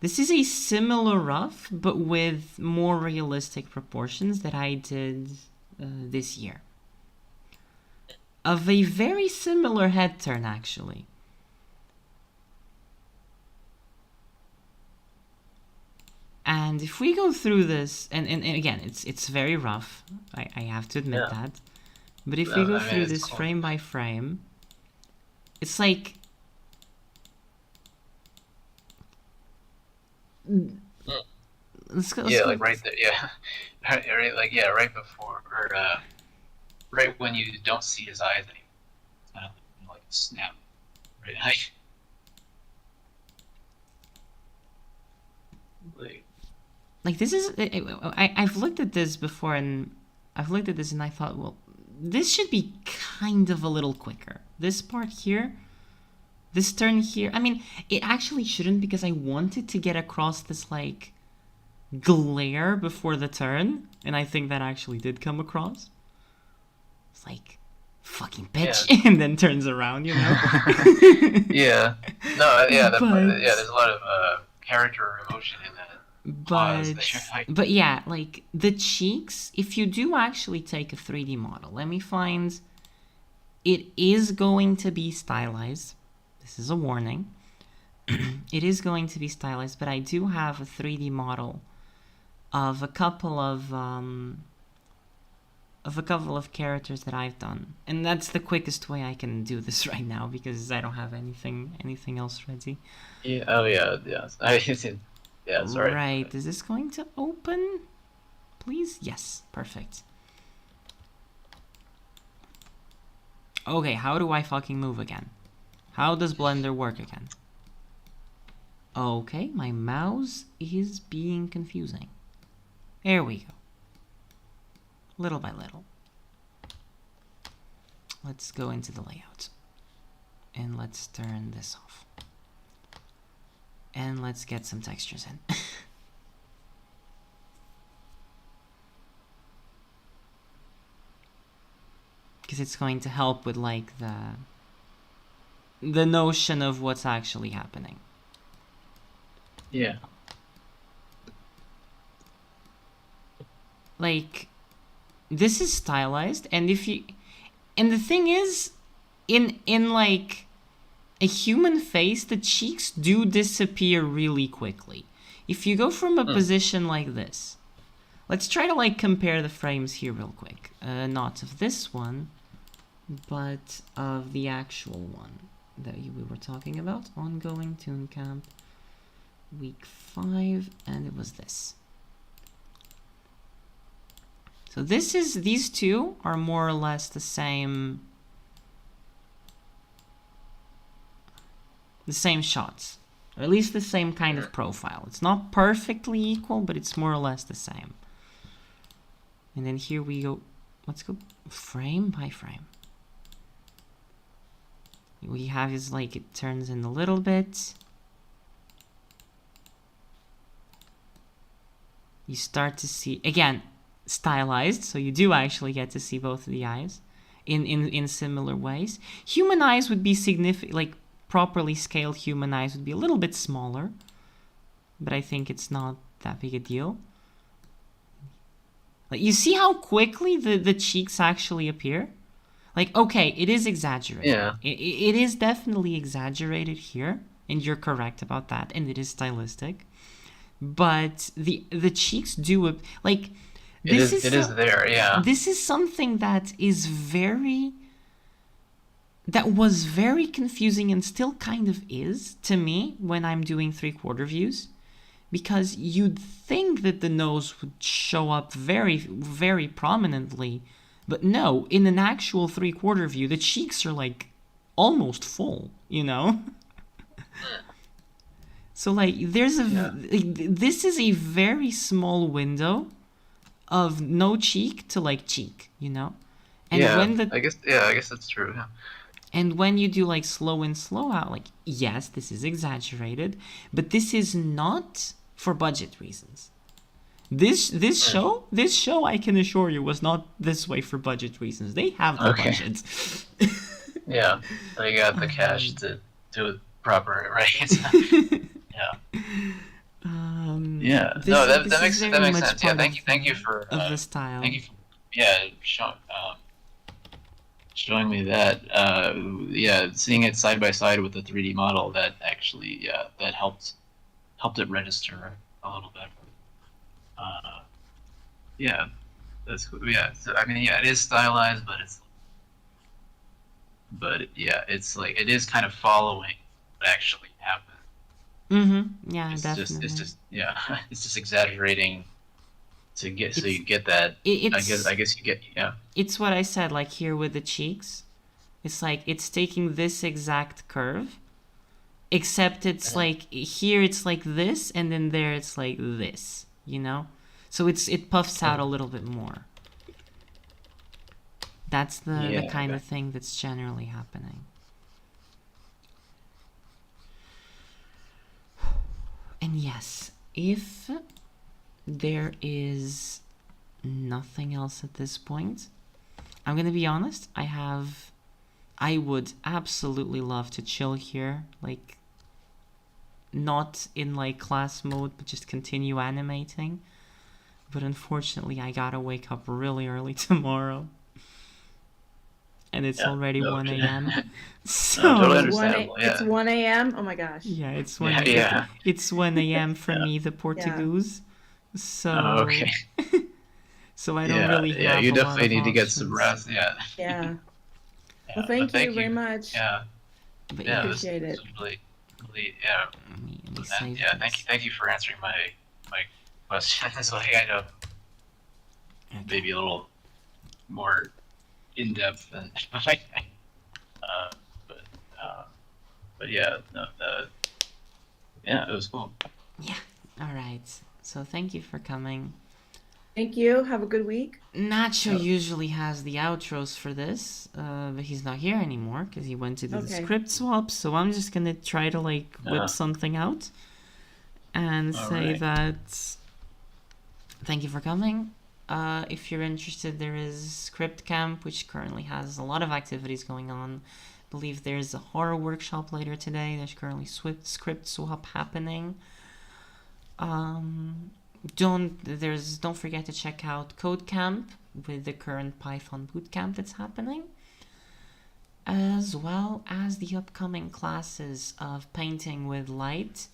This is a similar rough, but with more realistic proportions that I did this year. Of a very similar head turn, actually. And if we go through this, and again, it's very rough, I have to admit that. But if we go through this cool. Frame by frame, it's like... Let's go, like right there, yeah. Right before, or right when you don't see his eyes anymore. Like a snap, right? Like this is, I've looked at this before, and I thought, well, this should be kind of a little quicker. This part here, this turn here, I mean, it actually shouldn't, because I wanted to get across this, like, glare before the turn, and I think that actually did come across. It's like, fucking bitch, yeah. And then turns around, you know? Yeah. No, yeah, there's a lot of character emotion in that. But yeah, like, the cheeks, if you do actually take a 3D model, let me find, it is going to be stylized. This is a warning. It is going to be stylized, but I do have a 3D model of a couple of characters that I've done, and that's the quickest way I can do this right now, because I don't have anything else ready. Yeah. Oh yeah. Yeah. Sorry. Right. Is this going to open? Please. Yes. Perfect. Okay. How do I fucking move again? How does Blender work again? Okay, my mouse is being confusing. There we go. Little by little. Let's go into the layout. And let's turn this off. And let's get some textures in. Because it's going to help with, like, the notion of what's actually happening. Yeah. Like, this is stylized, and the thing is, in like a human face, the cheeks do disappear really quickly. if you go from a position like this, let's try to like compare the frames here real quick. Not of this one, but of the actual one that we were talking about. Ongoing ToonCamp week 5, and it was this. So these two are more or less the same shots, or at least the same kind of profile. It's not perfectly equal, but it's more or less the same. And then here we go, let's go frame by frame. We have is like it turns in a little bit. You start to see, again, stylized, so you do actually get to see both of the eyes in similar ways. Human eyes would be significant, like properly scaled human eyes would be a little bit smaller, but I think it's not that big a deal. Like, you see how quickly the cheeks actually appear? Like, okay, it is exaggerated. Yeah. It is definitely exaggerated here, and you're correct about that, and it is stylistic. But the cheeks do, like, It is there, yeah. This is something that was very confusing and still kind of is to me when I'm doing 3/4 views, because you'd think that the nose would show up very, very prominently, but no, in an actual 3/4 view, the cheeks are like almost full, you know? So like there's this is a very small window of no cheek to like cheek, you know? And when I guess that's true. Yeah. And when you do like slow in, slow out, like, yes, this is exaggerated, but this is not for budget reasons. This show, I can assure you, was not this way for budget reasons. They have the budget. Yeah, they got the cash to do it proper, right? Yeah. That makes sense. Yeah, thank you for the style. Thank you for showing me that. Seeing it side by side with the 3D model, that actually that helped it register a little bit. That's cool. Yeah, so, I mean, it is stylized, but it's like it is kind of following what actually happened. Yeah, definitely. It's just exaggerating to get so you get that. I guess you get It's what I said, like here with the cheeks. It's like it's taking this exact curve, except it's like here it's like this, and then there it's like this, you know? So it puffs out a little bit more. That's the kind of thing that's generally happening. And yes, if there is nothing else at this point, I'm gonna be honest, I would absolutely love to chill here, like not in like class mode, but just continue animating. But unfortunately, I gotta wake up really early tomorrow. And it's already 1 a.m. So totally understandable. It's 1 a.m. Oh my gosh. Yeah, it's 1 It's 1 a.m. for me, the Portuguese. So so I don't really have you a definitely lot of need to get options. some rest. Yeah. Well, thank you very much. But Appreciate it. Really, let me save this. Thank you for answering my questions. Like, I know maybe a little more in depth than but it was cool. Yeah. All right. So thank you for coming. Thank you. Have a good week. Nacho usually has the outros for this, but he's not here anymore because he went to do the script swap. So I'm just gonna try to like whip something out and say that thank you for coming. If you're interested, there is Script Camp, which currently has a lot of activities going on. I believe there's a horror workshop later today. There's currently script swap happening. Don't forget to check out ToonCamp with the current Python bootcamp that's happening, as well as the upcoming classes of painting with light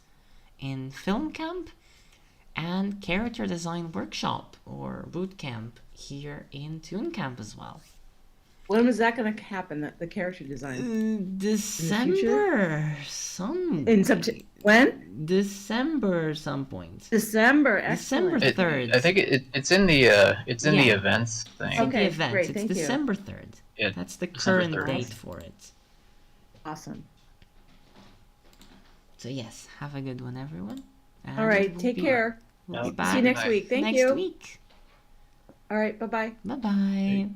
in film camp and character design workshop or boot camp here in ToonCamp as well. When was that going to happen? The character design December in September. When? December some point. December. Excellent. December 3rd. I think it's in the the events thing. It's in Okay, the events. great, It's thank you. December 3rd. Yeah, That's the December current 3rd. date for it. Awesome. So yes, have a good one, everyone. And All right. we'll Take be- care. We'll be See back See you next Bye. week. Thank next you. week. All right. Bye bye. Bye bye.